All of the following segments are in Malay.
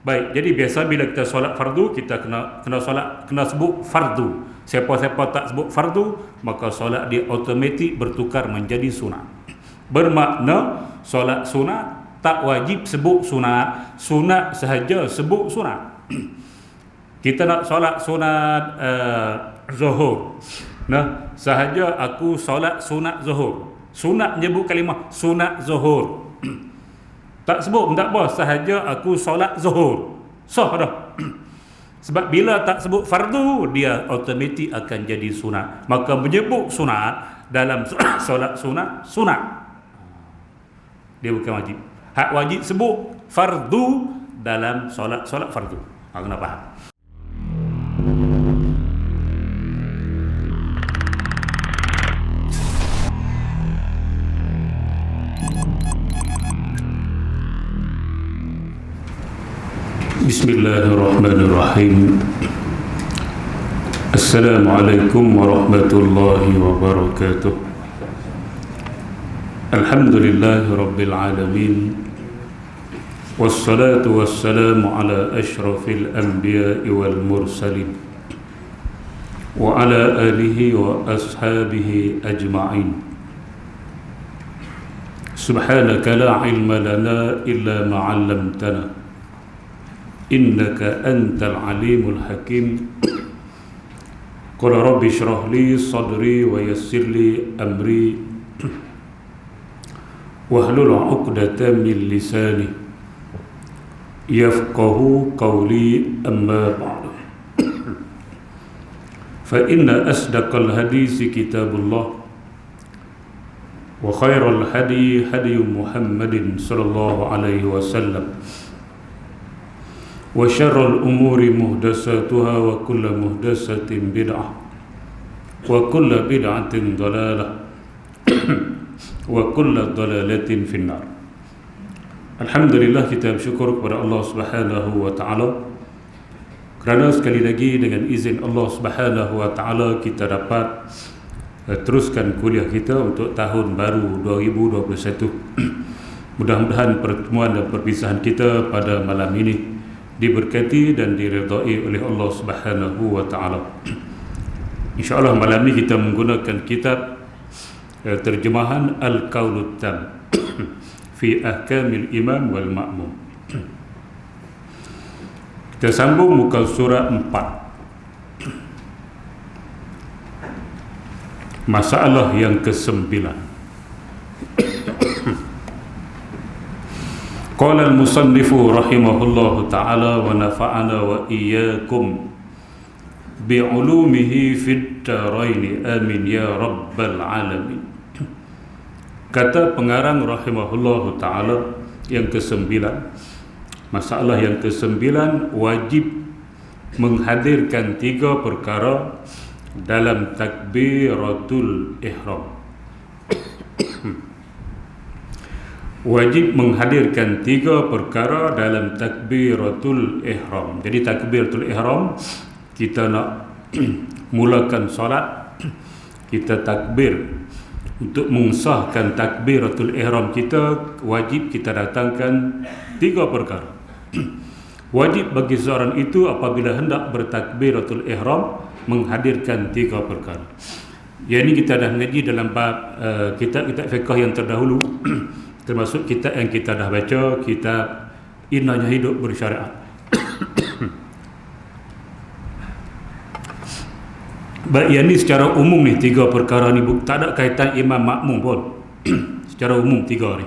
Baik, jadi biasa bila kita solat fardu, kita kena sebut fardu. Siapa-siapa tak sebut fardu, maka solat dia automatik bertukar menjadi sunat. Bermakna solat sunat tak wajib sebut sunat, sunat sahaja sebut sunat. Kita nak solat sunat zuhur. Nah, sahaja aku solat sunat zuhur. Sunat menyebut kalimah sunat zuhur. Tak sebut, tak apa, sahaja aku solat zuhur. Sah dah. Sebab bila tak sebut fardu, dia automatik akan jadi sunat. Maka menyebut sunat dalam solat sunat, sunat. Dia bukan wajib. Hak wajib sebut fardu dalam solat fardu. Kena faham. Bismillahirrahmanirrahim. Assalamualaikum warahmatullahi wabarakatuh. Alhamdulillahi rabbil alamin. Wassalatu wassalamu ala ashrafil anbiya'i wal mursalin wa ala alihi wa ashabihi ajma'in. Subhanaka la ilma lana illa ma 'allamtana innaka antal alimul hakim. Qul rabbi shrah li sadri wa yassir li amri wahlul 'uqdatam min lisani yafqahu qawli, amma ba'du. Fa inna asdaqal hadisi kitabullah wa khairal hadi hadi Muhammadin sallallahu alaihi wasallam wa syarrul umuri muhdasatuha wa kullu muhdasatin bid'ah wa kullu bid'atin dalalah wa kullu dalalatin finnar. Alhamdulillah, kita bersyukur kepada Allah Subhanahu wa taala kerana sekali lagi dengan izin Allah Subhanahu wa taala kita dapat teruskan kuliah kita untuk tahun baru 2021. Mudah-mudahan pertemuan dan perpisahan kita pada malam ini diberkati dan diridai oleh Allah Subhanahu wa taala. Insyaallah malam ini kita menggunakan kitab terjemahan Al-Qaulut Tam fi Ahkamil Imam wal Ma'mum. Kita sambung muka surah 4. Masalah yang ke-9. Qala al-musannifu rahimahullahu ta'ala wa nafa'ana wa iyyakum bi'ulumihi fid daraini amin ya rabbal alamin. Kata pengarang rahimahullahu ta'ala yang ke-9, masalah yang ke-9, wajib menghadirkan 3 perkara dalam takbiratul ihram. Wajib menghadirkan 3 perkara dalam takbiratul ihram. Jadi takbiratul ihram, kita nak mulakan solat, kita takbir. Untuk mengesahkan takbiratul ihram kita, wajib kita datangkan 3 perkara. Wajib bagi seorang itu apabila hendak bertakbiratul ihram menghadirkan 3 perkara. Yang ini kita dah mengaji dalam bab kitab-kitab fiqh yang terdahulu. Termasuk kitab yang kita dah baca, kitab Indahnya Hidup Bersyariat. Baik, yang ni secara umum ni 3 perkara ni tak ada kaitan imam makmum pun. Secara umum 3 ni.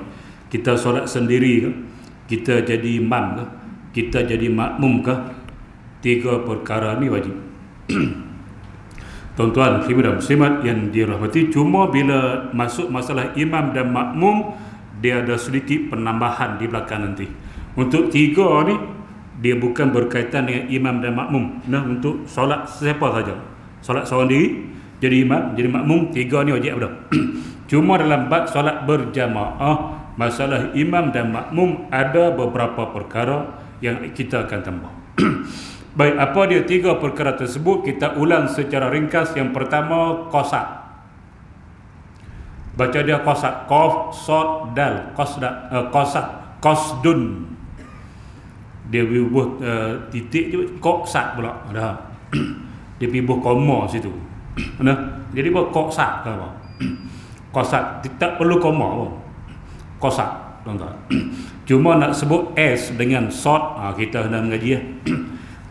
Kita solat sendiri ke, kita jadi imam ke, kita jadi makmum ke, 3 perkara ni wajib. Tuan-tuan, ibu dan muslimat yang dirahmati, cuma bila masuk masalah imam dan makmum, dia ada sedikit penambahan di belakang nanti. Untuk 3 ni, dia bukan berkaitan dengan imam dan makmum. Nah, untuk solat siapa saja. Solat seorang diri, jadi imam, jadi makmum, 3 ni wajib ada. Cuma dalam bab solat berjamaah, masalah imam dan makmum ada beberapa perkara yang kita akan tambah. Baik, apa dia 3 perkara tersebut? Kita ulang secara ringkas. Yang pertama, qasad. Baca dia qasad, qaf, sad, dal, qasad, qasdun. Dia bubuh titik je koksat pula. Dah. Dia bubuh koma situ. Nah, jadi buat koksat ke apa? Koksat tak perlu koma pun. Koksat, tuan-tuan. Cuma nak sebut S dengan sod, kita hendak mengaji ya.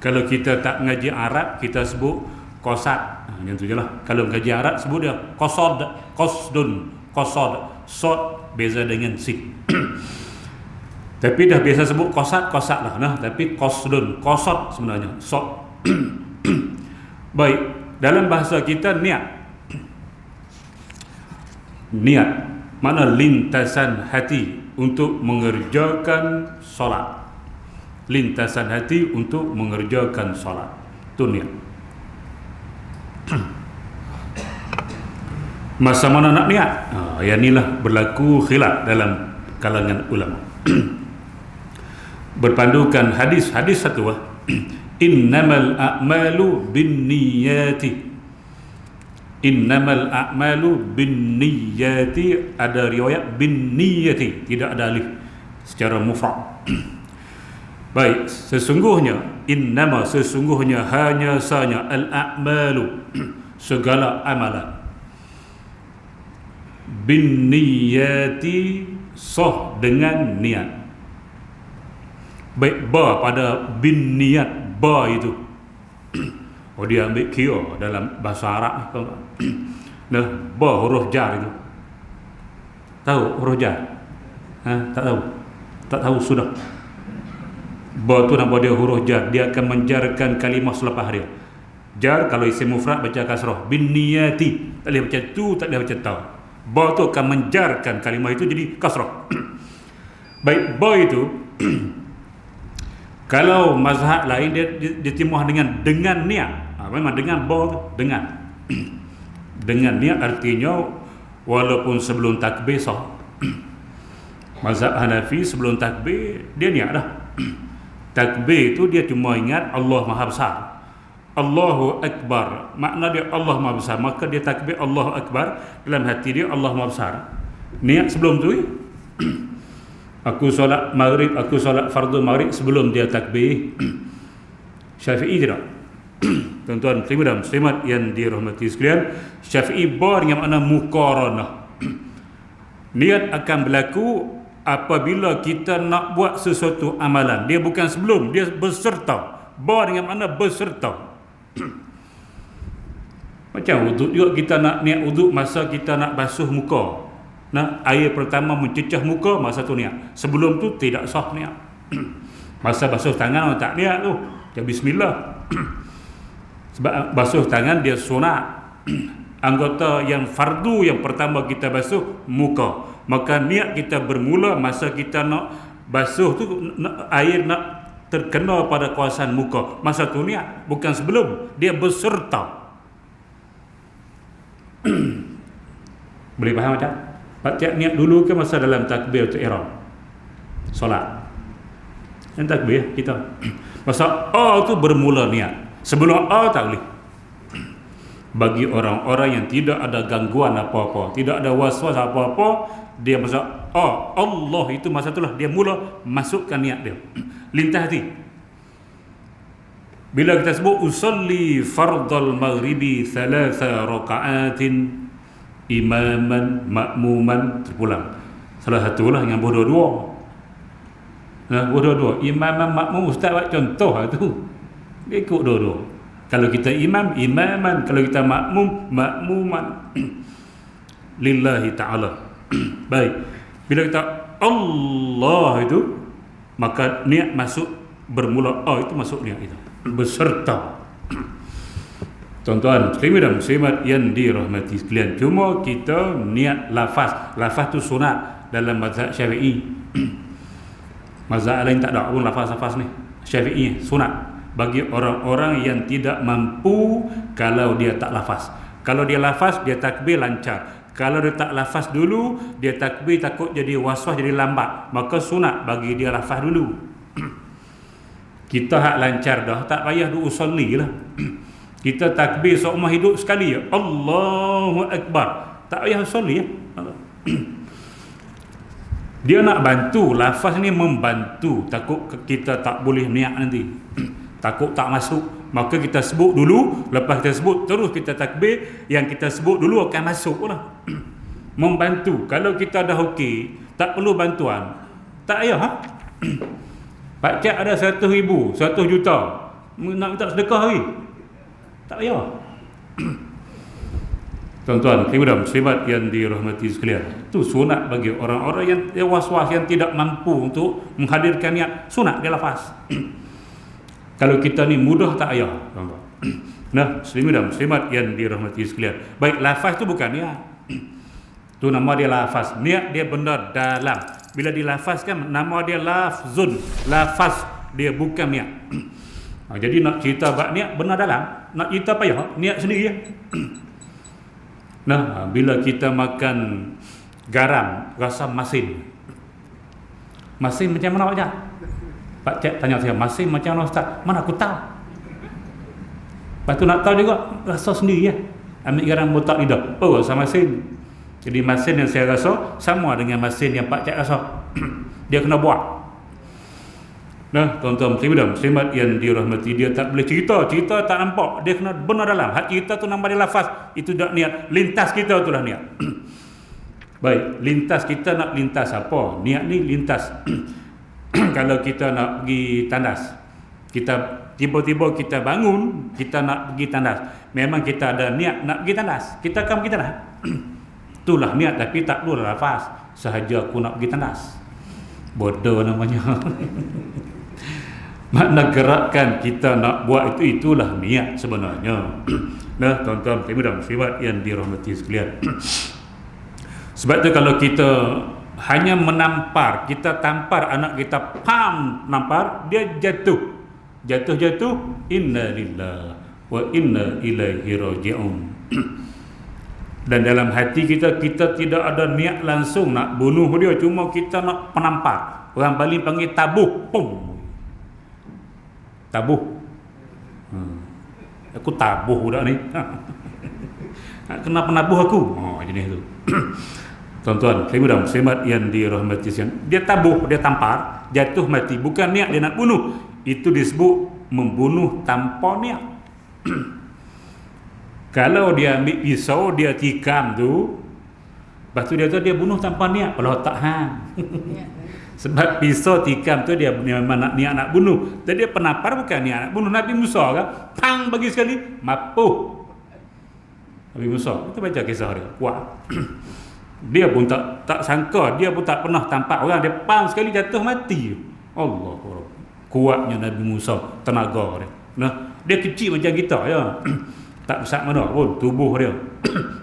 Kalau kita tak mengaji Arab, kita sebut kosat. Yang tu je lah. Kalau mengaji Arab, sebut dia kosod, kosdun, kosod. Sod beza dengan sin. Tapi dah biasa sebut kosat, kosat lah. Nah, tapi kosdun, kosot sebenarnya. Sod. Baik, dalam bahasa kita niat. Niat mana lintasan hati untuk mengerjakan solat. Lintasan hati untuk mengerjakan solat. Itu niat. Masa mana nak niat? Yang inilah berlaku khilaf dalam kalangan ulama. Berpandukan hadis satu lah. Innamal a'malu binniyati. Innamal a'malu binniyati. Ada riwayat binniyati, tidak ada alif secara mufrad. Baik, sesungguhnya sesungguhnya hanya saja al-a'malu segala amalan binniyati sah dengan niat. Baik, ba pada binniyat, ba itu dia ambil kira dalam bahasa Arab ni. Nah, ba huruf jar itu. Tahu huruf jar? Tak tahu? Tak tahu sudah. Ba tu nama dia huruf jar. Dia akan menjarkan kalimah selepas dia. Jar kalau isim mufrad baca kasrah. Binniyati. Tak boleh baca tu, tak boleh baca ta. Ba tu akan menjarkan kalimah itu jadi kasrah. Baik, ba itu kalau mazhab lain dia timah dengan niat. Memang dengan ba tu, dengan niat artinya walaupun sebelum takbir sah. Mazhab Hanafi sebelum takbir dia niat dah. Takbir itu dia cuma ingat Allah Maha Besar. Allahu Akbar. Makna dia Allah Maha Besar. Maka dia takbir Allahu Akbar. Dalam hati dia Allah Maha Besar. Niat sebelum tu aku solat maghrib, aku solat fardu maghrib sebelum dia takbir. Syafi'i tidak. Tuan-tuan dan muslimat yang dirahmati sekalian, Syafi'i bar dengan makna muqaranah. Niat akan berlaku apabila kita nak buat sesuatu amalan. Dia bukan sebelum, dia berserta. Bar dengan makna berserta. Macam wuduk juga, kita nak niat wuduk masa kita nak basuh muka. Nah, air pertama mencecah muka, masa tu niat. Sebelum tu tidak sah niat. Masa basuh tangan tak niat tu. Jadi bismillah. Sebab basuh tangan dia sunat. Anggota yang fardu yang pertama kita basuh muka. Maka niat kita bermula masa kita nak basuh tu, air nak terkena pada kawasan muka. Masa tu niat, bukan sebelum. Dia berserta. Boleh faham tak? Baca niat dulu ke masa dalam takbiratul ihram solat? Yang takbir kita. Masa A tu bermula niat. Sebelum A tak boleh. Bagi orang-orang yang tidak ada gangguan apa-apa, tidak ada was-was apa-apa, dia masa Allah itu masa itulah dia mula masukkan niat dia. Lintas hati. Bila kita sebut usalli fardal maghribi 3 raka'atin imaman makmuman, terpulang. Salah satulah yang berdua-dua. Berdua-dua. Imaman makmum, ustaz buat contoh tu. Dia ikut dua-dua. Kalau kita imam, imaman. Kalau kita makmum, makmuman. Lillahi ta'ala. Baik. Bila kita Allah itu, maka niat masuk bermula itu masuk niat itu. Berserta. Tuan-tuan, muslimin dan muslimat yang dirahmati sekalian, cuma kita niat lafaz. Lafaz tu sunat dalam mazhab Syafi'i. Mazhab lain tak ada pun lafaz-lafaz ni. Syafi'i sunat bagi orang-orang yang tidak mampu kalau dia tak lafaz. Kalau dia lafaz, dia takbir lancar. Kalau dia tak lafaz dulu, dia takbir takut jadi waswas, jadi lambat. Maka sunat bagi dia lafaz dulu. Kita hak lancar dah, tak payah duk usolli lah. Kita takbir seumur hidup sekali ya. Allahu Akbar. Tak payah usolli ya. Dia nak bantu, lafaz ni membantu. Takut kita tak boleh niat nanti. Takut tak masuk. Maka kita sebut dulu, lepas kita sebut terus kita takbir, yang kita sebut dulu akan masuk lah. Membantu. Kalau kita dah okey, tak perlu bantuan, tak payah. Pak Cik ada 100,000, 100 juta, nak minta sedekah lagi, tak payah. Tuan-tuan, ibu-ibu muslimat yang dirahmati sekalian, itu sunat bagi orang-orang yang was-was, yang tidak mampu untuk menghadirkan niat. Sunat dia lafaz. Kalau kita ni mudah, tak payah, tuan-tuan. Nah, ibu-ibu muslimat yang dirahmati sekalian, baik, lafaz tu bukan niat. Tu nama dia lafaz. Niat dia benda dalam. Bila dilafazkan, nama dia lafzun. Lafaz dia bukan niat. Jadi nak cerita bab niat benar dalam, nak cerita payah, niat sendiri ya. Nah, bila kita makan garam rasa masin. Masin macam mana Pak Cik? Pak Cik tanya saya, masin macam mana Ustaz? Mana aku tahu. Lepas tu nak tahu juga, rasa sendiri ya. Ambil garam botak lidah, oh rasa masin. Jadi masin yang saya rasa sama dengan masin yang Pak Cik rasa. Dia kena buat. Nah, tuan-tuan muslimat yang dirahmati, dia tak boleh cerita tak nampak, dia kena benar dalam. Hak cerita tu nama dia lafaz, itu dah niat. Lintas kita itulah niat. Baik, lintas kita nak lintas apa? Niat ni lintas. Kalau kita nak pergi tandas, kita tiba-tiba kita bangun, kita nak pergi tandas. Memang kita ada niat nak pergi tandas, kita akan pergi tandas. Itulah niat, tapi tak perlu lafaz. Sahaja aku nak pergi tandas, bodoh namanya. Makna gerakan kita nak buat itu, itulah niat sebenarnya. Nah, tuan-tuan muslimat yang dirahmati sekalian. Sebab tu kalau kita hanya menampar, kita tampar anak kita, pam, nampar, dia jatuh, inna lillahi wa inna ilaihi raji'un. Dan dalam hati kita tidak ada niat langsung nak bunuh dia, cuma kita nak penampar. Orang Bali panggil tabuh, pum. Tabuh. Aku tabuh budak ni. Kena penabuh aku. Oh, jenis tu. Tuan-tuan, ibu-ibu muslimat yang dirahmati sekalian, dia tabuh, dia tampar, jatuh mati. Bukan niat dia nak bunuh. Itu disebut membunuh tanpa niat. Kalau dia ambil pisau, dia tikam tu, lepas tu dia bunuh tanpa niat, kalau tak hang. Sebab pisau tikam tu dia memang nak niat nak bunuh. Jadi dia penampar bukan niat nak bunuh. Nabi Musa kan, pang bagi sekali, mapuh. Nabi Musa, kita baca kisah dia, kuat. Dia pun tak sangka, dia pun tak pernah tampak orang, dia pang sekali jatuh mati. Allah, kuatnya Nabi Musa, tenaga dia. Nah, dia kecil macam kita ya. Tak besar mana pun tubuh dia.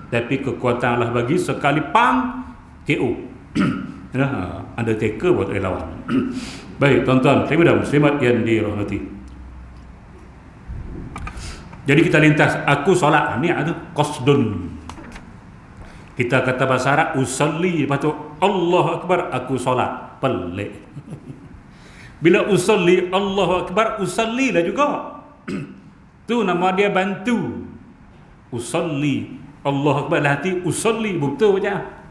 Tapi kekuatan Allah bagi, sekali pang KO. Nah, Undertaker buat lawan. Baik, tuan-tuan, ibu-ibu muslimat yang dirahmati. Jadi kita lintas, aku solat, niat tu qasdun. Kita kata bahasa Arab usalli, lepas tu Allahu akbar, aku solat. Pelik. Bila usalli, Allahu akbar, usalli lah juga. Tu nama dia bantu. Usalli, Allahu akbar, hati usalli, betul macam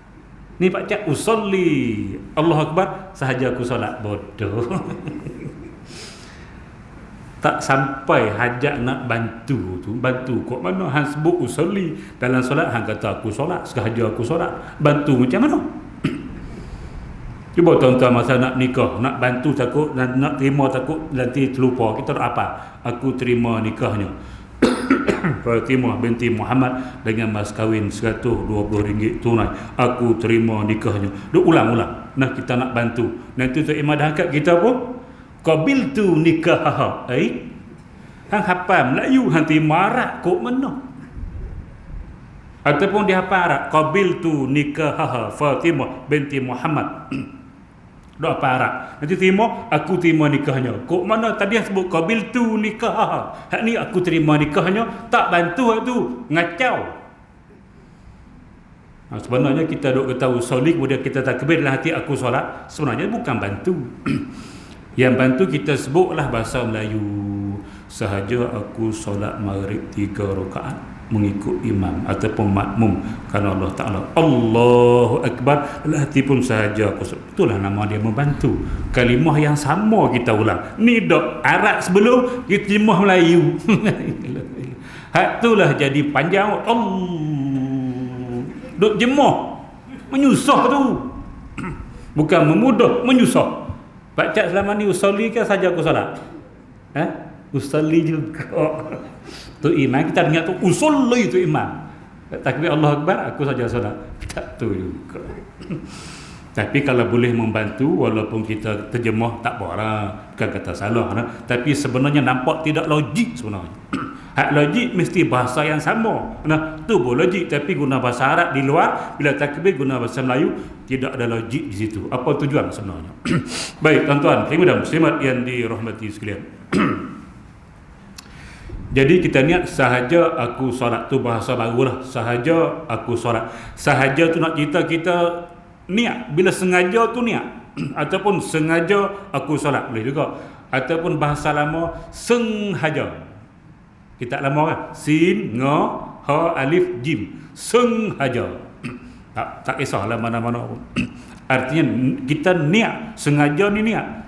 ni Pak Cik, usalli, Allahu akbar, sahaja aku solat. Bodoh. Tak sampai hajat nak bantu tu. Bantu kok mana hang sebut usalli dalam solat, hang kata aku solat, sahaja aku solat. Bantu macam mana? Cuba tuan-tuan masa nak nikah, nak bantu takut, nak terima takut nanti terlupa. Kita nak apa? Aku terima nikahnya Fatimah binti Muhammad dengan mas kahwin RM120 tunai. Aku terima nikahnya. Duk ulang-ulang. Nah, kita nak bantu. Nanti tu imam dah angkat kita pun qabiltu nikahaha. Hang hafal Melayu, hang marah kok mana? Ataupun dia hafal Arab, qabiltu nikahaha Fatimah binti Muhammad. Doa apa Arab? Nanti terima, aku terima nikahnya. Kok mana tadi yang sebut qabiltu nikahaha. Hak ni aku terima nikahnya, tak bantu hak tu, ngacau. Sebenarnya kita duk ketahui solik, kemudian kita takbir dalam hati aku solat, sebenarnya bukan bantu. Yang bantu kita sebutlah bahasa Melayu. Sahaja aku solat maghrib 3 rakaat. mengikut imam ataupun makmum, kerana Allah Ta'ala Allahu Akbar dalam hati pun sahaja aku itulah nama dia membantu. Kalimah yang sama kita ulang ni dok Arab sebelum kita terjemah Melayu hak itulah jadi panjang dok jemah menyusah tu bukan memudah, menyusah. Pak Cak selama ni usolli ke saja aku solat? Usolli juga tu imam, kita dengar tu usolli tu imam, takbir Allah Akbar aku saja solat, tak tu juga. Tapi kalau boleh membantu walaupun kita terjemah tak apalah, bukan kata salah nah. Tapi sebenarnya nampak tidak logik sebenarnya. Hak logik mesti bahasa yang sama. Nah, tu boleh logik, tapi guna bahasa Arab di luar, bila takbir guna bahasa Melayu tidak ada logik di situ. Apa tujuan sebenarnya? Baik, tuan-tuan, ibu dan muslimat yang dirahmati sekalian. Jadi kita niat sahaja aku solat, tu bahasa barulah, sahaja aku solat. Sahaja tu nak cerita kita niat, bila sengaja tu niat ataupun sengaja aku solat boleh juga, ataupun bahasa lama sengaja. Kita lama kan, sin, nga, ha, alif, jim, sengaja. Tak kisahlah mana-mana pun. Artinya kita niat, sengaja ni niat.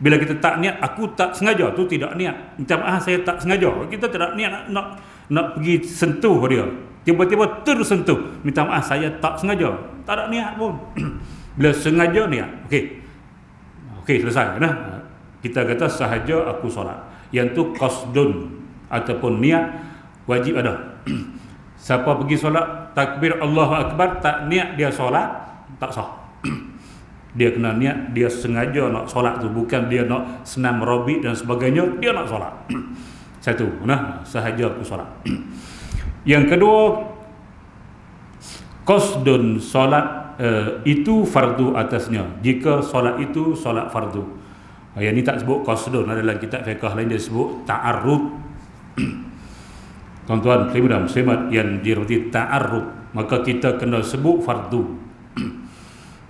Bila kita tak niat, aku tak sengaja, tu tidak niat. Minta maaf saya tak sengaja. Kita tidak niat nak pergi sentuh dia. Tiba-tiba tersentuh. Minta maaf saya tak sengaja. Tak ada niat pun. Bila sengaja niat. Okey, selesai. Nah, kita kata sahaja aku solat. Yang tu qasdun ataupun niat wajib ada. Siapa pergi solat takbir Allahu Akbar tak niat dia solat, tak sah. Dia kena niat, dia sengaja nak solat tu, bukan dia nak senam robik dan sebagainya, dia nak solat. Satu, nah, sahaja aku solat. Yang kedua, qasdun solat itu fardu atasnya. Jika solat itu solat fardu. Yang ni tak sebut qasdun, adalah kitab fiqh lain dia sebut ta'arrud. Tuan-tuan, ibu dan muslimat yang dirahmati, ta'arrud, maka kita kena sebut fardu.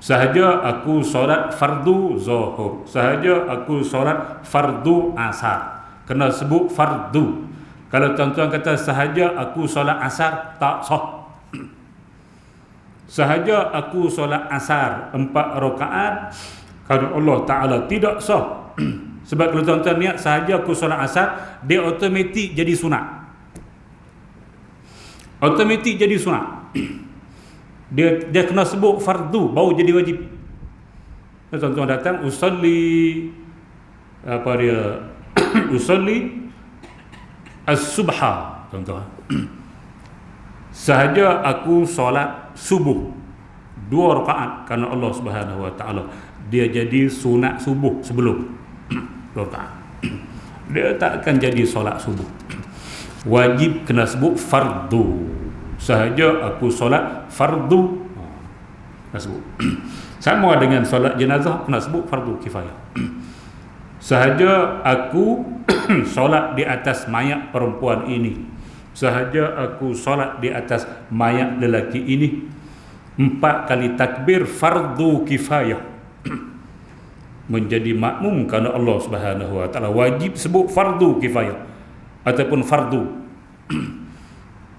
Sahaja aku solat fardu zuhur, sahaja aku solat fardu asar, kena sebut fardu. Kalau tuan-tuan kata sahaja aku solat asar, tak sah. Sahaja aku solat asar 4 rakaat, kalau Allah Ta'ala tidak sah. Sebab kalau tuan-tuan niat sahaja aku solat asar, dia automatik jadi sunat. Automatik jadi sunat. Dia kena sebut fardu baru jadi wajib. Tuan-tuan datang usolli apa dia usolli as-subha, tuan-tuan. Sahaja aku solat subuh 2 rakaat kerana Allah Subhanahu Wa Taala, dia jadi sunat subuh sebelum 2 rakaat. Dia tak akan jadi solat subuh. Wajib kena sebut fardu. Sahaja aku solat fardu, kena sebut. Sama dengan solat jenazah, kena sebut fardu kifayah. Sahaja aku solat di atas mayat perempuan ini, sahaja aku solat di atas mayat lelaki ini, 4 kali takbir fardu kifayah. Menjadi makmum kerana Allah Subhanahu Wa Taala, wajib sebut fardu kifayah ataupun fardu.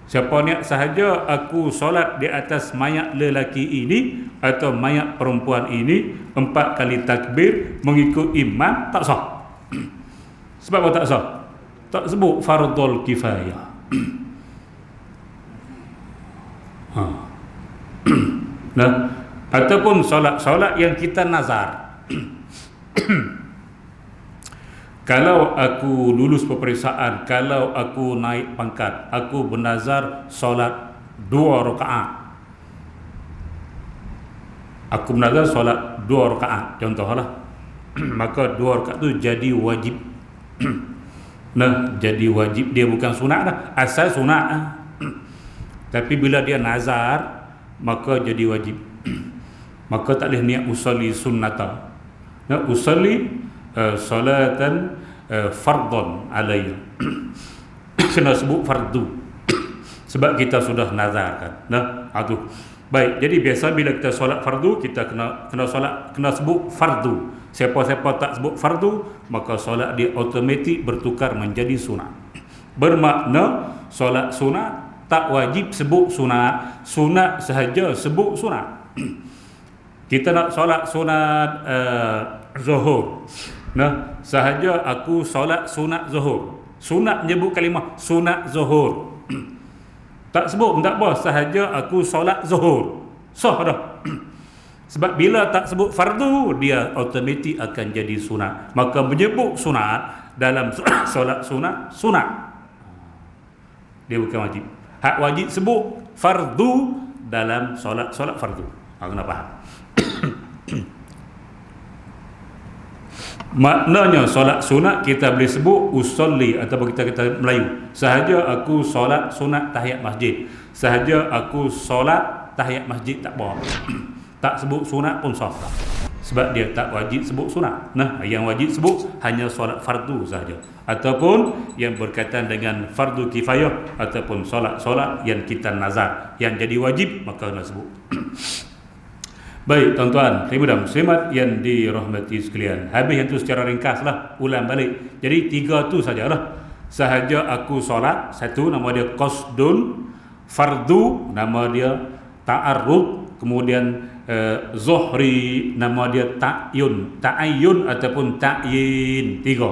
Siapa niat sahaja aku solat di atas mayat lelaki ini atau mayat perempuan ini 4 kali takbir mengikut imam, tak sah. Sebab apa tak sah? Tak sebut fardul kifayah. Nah, ataupun solat yang kita nazar. Kalau aku lulus peperiksaan, kalau aku naik pangkat, aku bernazar solat 2 rakaat. Aku bernazar solat 2 rakaat, contohlah. Maka 2 rakaat tu jadi wajib. Nah, jadi wajib, dia bukan sunat dah. Asal sunat dah. Tapi bila dia nazar, maka jadi wajib. Maka tak boleh niat usolli sunnata. Nah, usolli salatan fardon alayya. Kena sebut fardu. Sebab kita sudah nazarkan. Nah, itu. Baik, jadi biasa bila kita solat fardu, kita kena solat, kena sebut fardu. Siapa-siapa tak sebut fardu, maka solat dia automatik bertukar menjadi sunat. Bermakna solat sunat tak wajib sebut sunat, sunat sahaja sebut sunat. Kita nak solat sunat zuhur, nah sahaja aku solat sunat zuhur, sunat menyebut kalimah sunat zuhur. Tak sebut tak apa, sahaja aku solat zuhur, sah dah. Sebab bila tak sebut fardu, dia automatik akan jadi sunat. Maka menyebut sunat dalam solat sunat, sunat, dia bukan wajib. Hak wajib sebut fardu dalam solat fardu. Kena faham. Maknanya solat sunat kita boleh sebut usolli, ataupun kita kata Melayu, sahaja aku solat sunat tahiyat masjid, sahaja aku solat tahiyat masjid, tak apa. Tak sebut sunat pun sah, sebab dia tak wajib sebut sunat. Nah, yang wajib sebut hanya solat fardu sahaja, ataupun yang berkaitan dengan fardu kifayah, ataupun solat yang kita nazar yang jadi wajib, maka nak sebut. Baik tuan-tuan, ibu dan muslimat yang dirahmati sekalian, habis yang tu secara ringkas lah, ulang balik. Jadi 3 tu sajalah. Sahaja aku solat, satu nama dia qasdun, fardu nama dia ta'arrud, kemudian zuhri nama dia ta'ayyun ataupun ta'yin. 3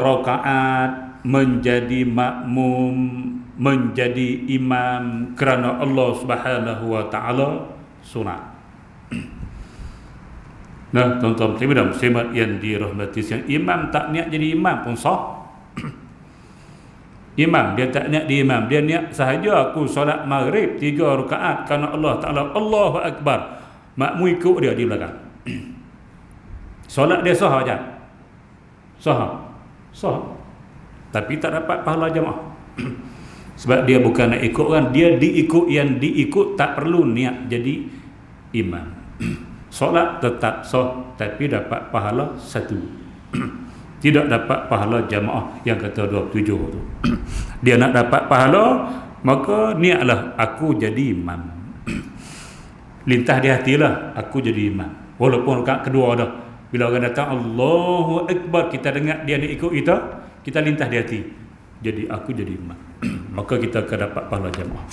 rakaat menjadi makmum, menjadi imam kerana Allah Subhanahu wa taala sunat. Nah, tuan-tuan dan muslimat yang dirahmati sekalian, imam tak niat jadi imam pun sah. Imam dia tak niat di imam, dia niat sahaja aku solat maghrib 3 rakaat kerana Allah Taala, Allahu akbar, makmum ikut dia di belakang. Solat dia sah aja. Sah. Tapi tak dapat pahala jemaah. Sebab dia bukan nak ikut kan, dia diikut, yang diikut tak perlu niat jadi imam. Solat tetap sah, tapi dapat pahala 1. Tidak dapat pahala jamaah yang kata 27 tu. Dia nak dapat pahala, maka niatlah aku jadi imam. Lintah di hatilah aku jadi imam. Walaupun rakaat kedua dah, bila orang datang Allahu akbar, kita dengar dia nak ikut kita lintah di hati, jadi aku jadi imam. Maka kita akan dapat pahala jamaah.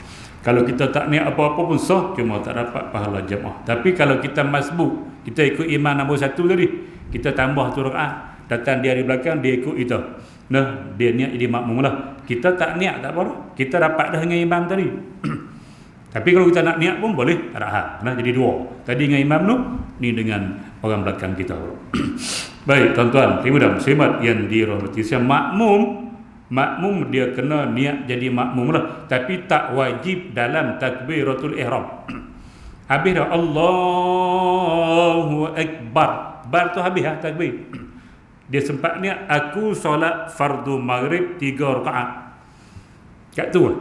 Kalau kita tak niat apa-apa pun sah, cuma tak dapat pahala jamaah. Tapi kalau kita masbuk, kita ikut imam nombor 1 tadi, kita tambah tu rakaat, datang dia di belakang, dia ikut kita, nah dia niat jadi makmum lah. Kita tak niat tak apa, kita dapat dah dengan imam tadi. Tapi kalau kita nak niat pun boleh, tak ada hal. Nah jadi 2, tadi dengan imam tu, ni dengan orang belakang kita. Baik tuan-tuan, ibu dan muslimat yang dirahmati sekalian, makmum dia kena niat jadi makmum lah, tapi tak wajib dalam takbiratul ihram. Habis dah Allahu akbar, bar tu habis lah takbir. Dia sempat niat aku solat fardu maghrib 3 rakaat. Kat tu lah.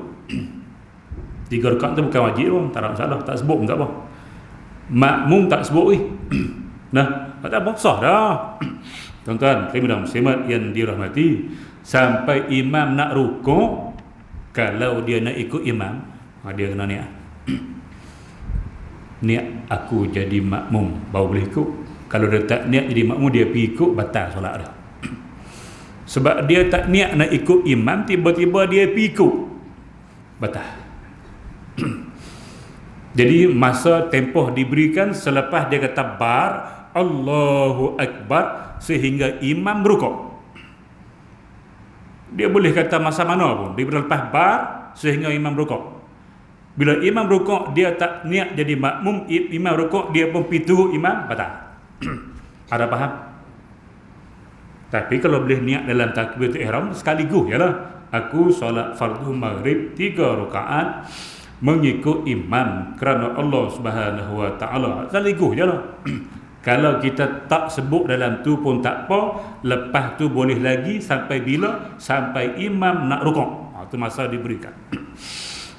3 rakaat tu bukan wajib pun, tak ada masalah, tak sebut pun tak apa. Makmum tak sebut nah, tak apa, sah dah. Tuan-tuan, ibu dan muslimat yang dirahmati, sampai imam nak rukuk, kalau dia nak ikut imam, dia kena niat. Niat aku jadi makmum baru boleh ikut. Kalau dia tak niat jadi makmum, dia pergi ikut, batal solat dia. Sebab dia tak niat nak ikut imam, tiba-tiba dia pergi ikut, batal. Jadi masa tempoh diberikan selepas dia kata bar Allahu akbar sehingga imam berukuk. Dia boleh kata masa mana pun, dia lepas bar sehingga imam berukuk. Bila imam berukuk dia tak niat jadi makmum, imam berukuk dia pun pitu imam, batal. Ada faham? Tapi kalau boleh niat dalam takbiratul ihram sekaligus, ialah aku solat fardu maghrib 3 rakaat mengikut imam kerana Allah Subhanahu wa taala, sekaligus jelah. Kalau kita tak sebut dalam tu pun tak apa, lepas tu boleh lagi sampai bila? Sampai imam nak rukuk. Itu masa diberikan.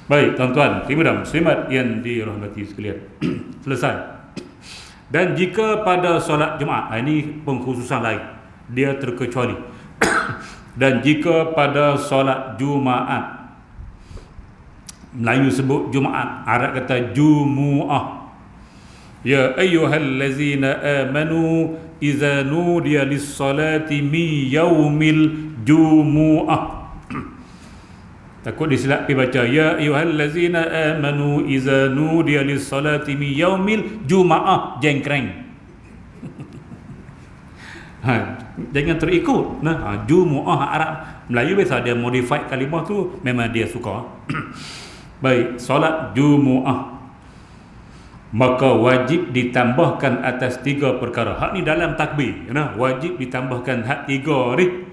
Baik tuan-tuan, ibu dan muslimat yang dirahmati sekalian. Selesai. Dan jika pada solat Jumaat, ini pengkhususan lain, dia terkecuali. Dan jika pada solat Jumaat, Melayu sebut Jumaat, Arab kata Jumu'ah. Ya ayyuhallazina amanu idza nudiya lis-salati min yaumil jumu'ah. Takut disilap pergi baca ya ayyuhallazina amanu iza nudiya lis-salati min yaumil jumaah jengkreng. Jangan terikut. Jumaah Arab Melayu biasa dia modify kalimah tu memang dia suka. Baik, solat Jumaah maka wajib ditambahkan atas 3 perkara. Hak ni dalam takbir, wajib ditambahkan hak 3 ni.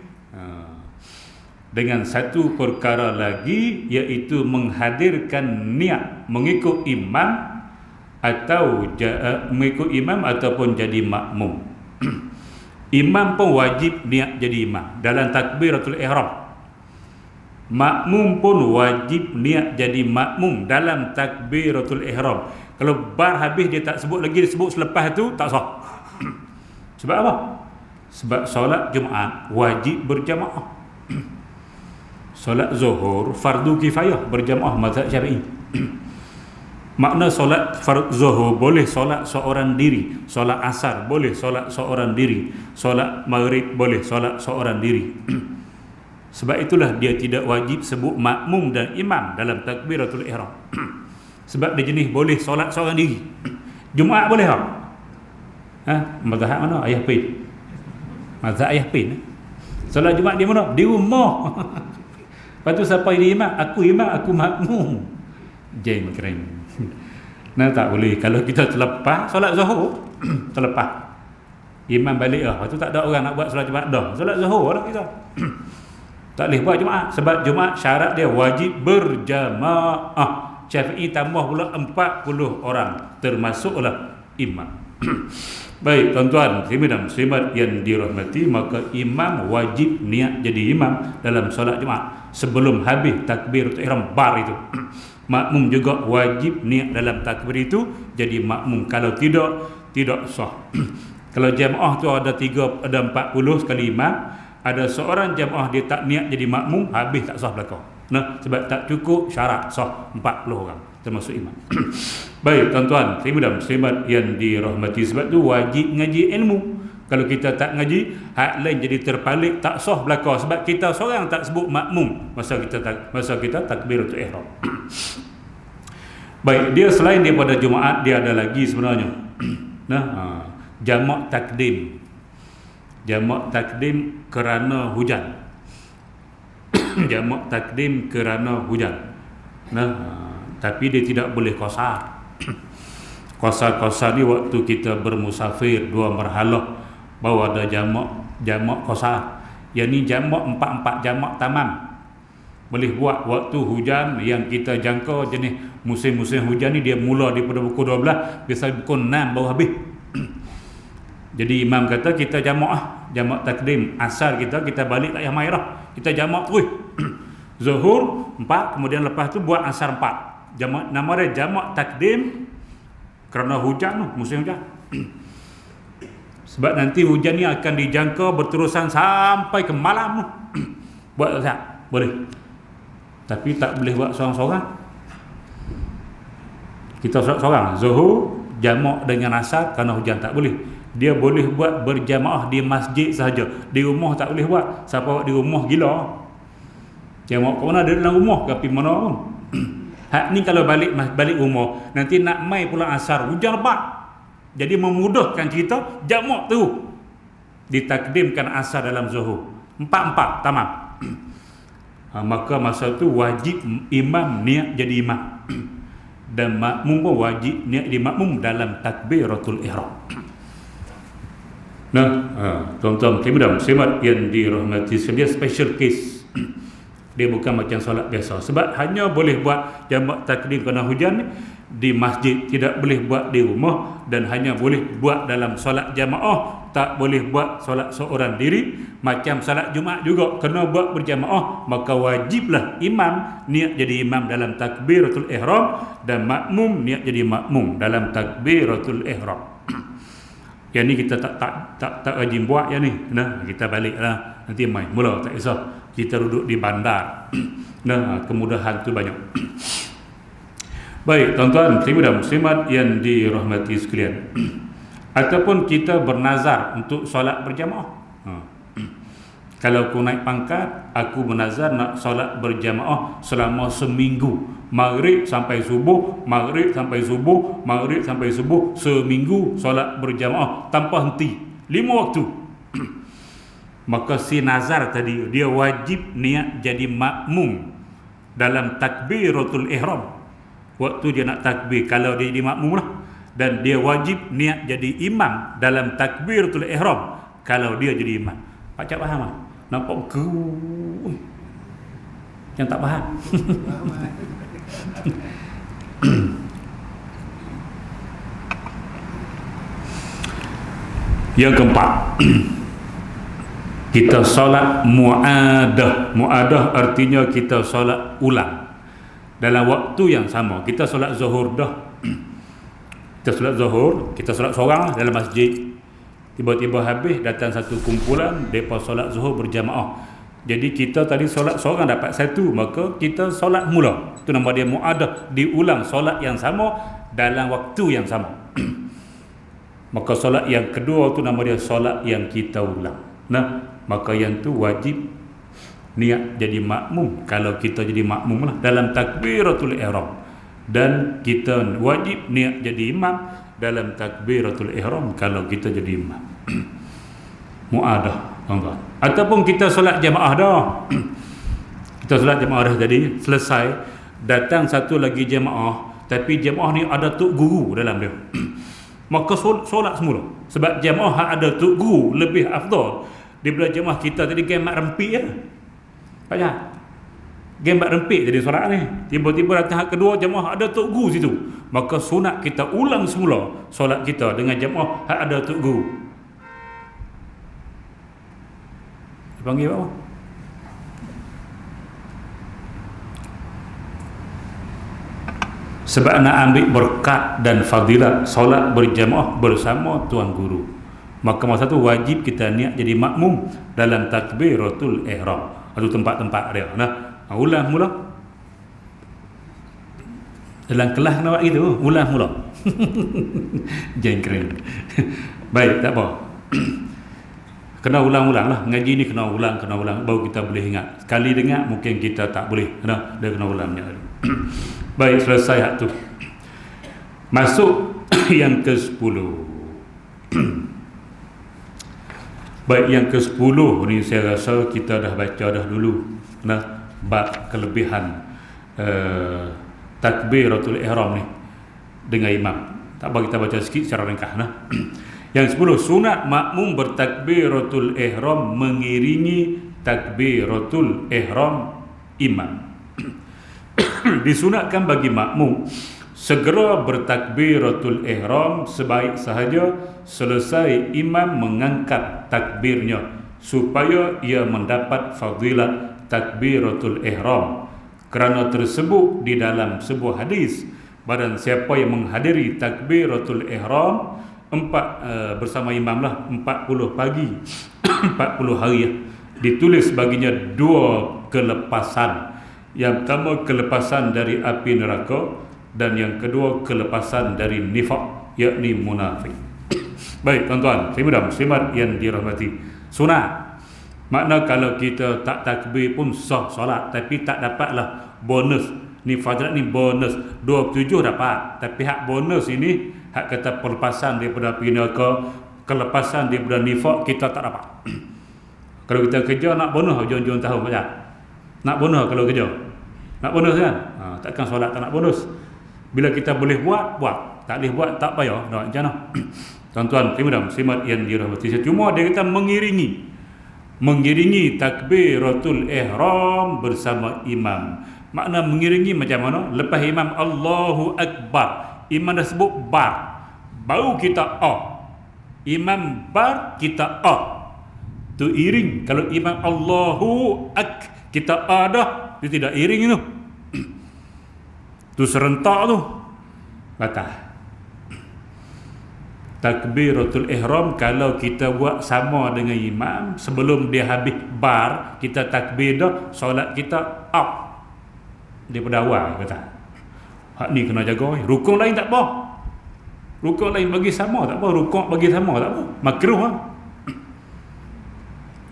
Dengan satu perkara lagi, iaitu menghadirkan niat mengikut imam mengikut imam ataupun jadi makmum. Imam pun wajib niat jadi imam dalam takbiratul ihram. Makmum pun wajib niat jadi makmum dalam takbiratul ihram. Kalau bar habis dia tak sebut lagi, dia sebut selepas tu tak sah. Sebab apa? Sebab solat Jumaat wajib berjamaah. Solat Zuhur fardu kifayah berjamaah mazhab Syafi'i. Makna solat Zuhur boleh solat seorang diri, solat Asar boleh solat seorang diri, solat Maghrib boleh solat seorang diri. Sebab itulah dia tidak wajib sebut makmum dan imam dalam takbiratul ihram. Sebab dia jenis boleh solat seorang diri. Jumaat boleh tak? Mazhab mana? Ayah Pin. Mazhab Ayah Pin. Solat Jumaat di mana? Di rumah. Lepas tu siapa ini imam? Aku imam, aku makmum. Jeng keren. Tak boleh. Kalau kita terlepas solat Zuhur, terlepas imam balik lepas tu tak ada orang nak buat solat Jumaat dah. Solat Zuhur lah kita. Tak boleh buat Jumaat. Sebab Jumaat syarat dia wajib berjamaah. Syafi'i tambah pula 40 orang, termasuklah imam. Baik tuan-tuan dan muslimat yang dirahmati, maka imam wajib niat jadi imam dalam solat Jumaat sebelum habis takbiratul ihram bar itu. Makmum juga wajib niat dalam takbir itu jadi makmum. Kalau tidak sah. Kalau jamaah tu ada 40 sekali imam, ada seorang jamaah dia tak niat jadi makmum, habis tak sah belaka. Sebab tak cukup syarat sah 40 orang termasuk imam. Baik tuan-tuan dan muslimat yang dirahmati, sebab tu wajib ngaji ilmu. Kalau kita tak ngaji, hak lain jadi terpalit, tak sah belaka. Sebab kita seorang tak sebut makmum masa kita takbiratul ihram. Baik, dia selain daripada Jumaat, dia ada lagi sebenarnya. Jamak takdim. Jamak takdim kerana hujan. Jamak takdim kerana hujan. Tapi dia tidak boleh qasar. Qasar ni waktu kita bermusafir 2 marhalah bahawa ada jamak qasar. Yang ni jamak 4 jamak tamam. Boleh buat waktu hujan yang kita jangka jenis musim-musim hujan ni dia mula daripada pukul 12 biasa pukul 6 baru habis. Jadi imam kata kita jamak takdim. Asar kita balik tak payah mairah. Kita jamak terus. Zuhur 4, kemudian lepas tu buat asar 4. Jamak, nama dia jamak takdim kerana hujan tu, musim hujan. Sebab nanti hujan ni akan dijangka berterusan sampai ke malam tu. Buat tak? Boleh. Tapi tak boleh buat seorang-seorang. Kita seorang-seorang Zuhur jamak dengan asar kerana hujan tak boleh. Dia boleh buat berjamaah di masjid sahaja. Di rumah tak boleh buat. Siapa buat di rumah gila. Jamak kat mana? Dia dalam rumah ke mana pun. Hak ni kalau balik rumah, nanti nak mai pula asar, hujan lebat. Jadi memudahkan kita jamak tu ditakdimkan asar dalam Zuhur. 4 tamam. Maka masa tu wajib imam niat jadi imam. Dan makmum pun wajib niat jadi makmum dalam takbiratul ihram. Tuan-tuan dan muslimat yang dirahmati, dia special case. Dia bukan macam solat biasa. Sebab hanya boleh buat jamak takdim kerana hujan di masjid, tidak boleh buat di rumah, dan hanya boleh buat dalam solat jamaah, tak boleh buat solat seorang diri. Macam solat Jumaat juga kena buat berjamaah, maka wajiblah imam niat jadi imam dalam takbiratul ihram dan makmum niat jadi makmum dalam takbiratul ihram. Yang ni kita tak rajin buat yang ni. Kita baliklah nanti mai mula, tak kisah. Kita duduk di bandar. Kemudahan tu banyak. Baik, tuan-tuan dan muslimat yang dirahmati sekalian. Ataupun kita bernazar untuk solat berjamaah. Kalau aku naik pangkat, aku bernazar nak solat berjamaah selama seminggu, maghrib sampai subuh, maghrib sampai subuh, maghrib sampai subuh, seminggu solat berjamaah tanpa henti, 5 waktu. Maka si nazar tadi dia wajib niat jadi makmum dalam takbiratul ihram. Waktu dia nak takbir, kalau dia jadi makmum lah, dan dia wajib niat jadi imam dalam takbiratul ihram kalau dia jadi imam. Pak Cak faham tak? Nampak ke yang tak faham. Yang keempat, kita solat mu'adah. Mu'adah artinya kita solat ulang dalam waktu yang sama. Kita solat zuhur dah, kita solat zuhur, kita solat seorang dalam masjid. Tiba-tiba habis, datang satu kumpulan, mereka solat zuhur berjamaah. Jadi kita tadi solat seorang dapat satu, maka kita solat mula. Itu nama dia mu'adah, diulang solat yang sama dalam waktu yang sama. Maka solat yang kedua tu nama dia solat yang kita ulang. Nah, maka yang tu wajib niat jadi makmum kalau kita jadi makmum lah dalam takbiratul ihram, dan kita wajib niat jadi imam dalam takbiratul ihram kalau kita jadi imam. Mu'adah, tuan-tuan. Ataupun kita solat jamaah dah. Kita solat jamaah dah tadi selesai, datang satu lagi jamaah, tapi jamaah ni ada tok guru dalam dia. Maka solat semula. Sebab jamaah ada tok guru lebih afdal daripada jamaah kita tadi gemak rempik ya. Payah. Gemak rempik jadi solat ni. Tiba-tiba datang kedua jamaah ada tok guru situ. Maka sunat kita ulang semula solat kita dengan jamaah ada tok guru. Dipanggil apa? Sebab nak ambil berkat dan fadilat solat berjamaah bersama tuan guru, maka masa tu wajib kita niat jadi makmum dalam takbiratul ihram. Itu tempat-tempat dia. Nah, ulang mula. Dalam kelas kena buat gitu, ulang mula. Jengkring. Baik, tak apa. Kena ulang-ulang lah. Ngaji ni kena ulang, baru kita boleh ingat. Sekali dengar mungkin kita tak boleh. Dia kena ulangnya. Baik, selesai hak tu. Masuk yang ke-10. Baik, yang ke-10 ni saya rasa kita dah baca dah dulu. Nah, bab kelebihan takbiratul ihram ni dengan imam. Tak apa, kita baca sikit secara ringkas. Nah. Yang 10, sunat makmum bertakbiratul ihram mengiringi takbiratul ihram imam. Disunatkan bagi makmum segera bertakbiratul ihram sebaik sahaja selesai imam mengangkat takbirnya, supaya ia mendapat fadilat takbiratul ihram. Kerana tersebut di dalam sebuah hadis, barang siapa yang menghadiri takbiratul ihram bersama imam lah 40 pagi 40 hari, ditulis baginya 2 kelepasan. Yang pertama kelepasan dari api neraka, dan yang kedua kelepasan dari nifaq, yakni munafik. Baik tuan-tuan, muslimat yang dirahmati, sunat makna kalau kita tak takbir pun sah solat, tapi tak dapatlah bonus. Ni fadilat ni bonus 27 dapat, tapi hak bonus ini hak kata pelepasan daripada api neraka, kelepasan daripada nifaq kita tak dapat. Kalau kita kerja nak bonus hujung-hujung tahun macam nak bonus. Kalau kerja nak bonus kan, takkan solat tak nak bonus. Bila kita boleh buat, tak boleh buat tak payah dah macam mana. Tuan-tuan muslimat yang dirahmati, cuma dia kata mengiringi takbiratul ihram bersama imam. Makna mengiringi macam mana? Lepas imam Allahu Akbar, imam dah sebut bar, baru kita imam bar, kita tu iring. Kalau imam Allahu kita dah, dia tidak iring tu. Tu serentak tu. Batal. Takbiratul ihram kalau kita buat sama dengan imam, sebelum dia habis bar, kita takbir dah, solat kita daripada awal kata. Hak ni kena jaga. Rukun lain tak apa. Rukun lain bagi sama tak apa, rukun bagi sama tak apa. Makruh lah.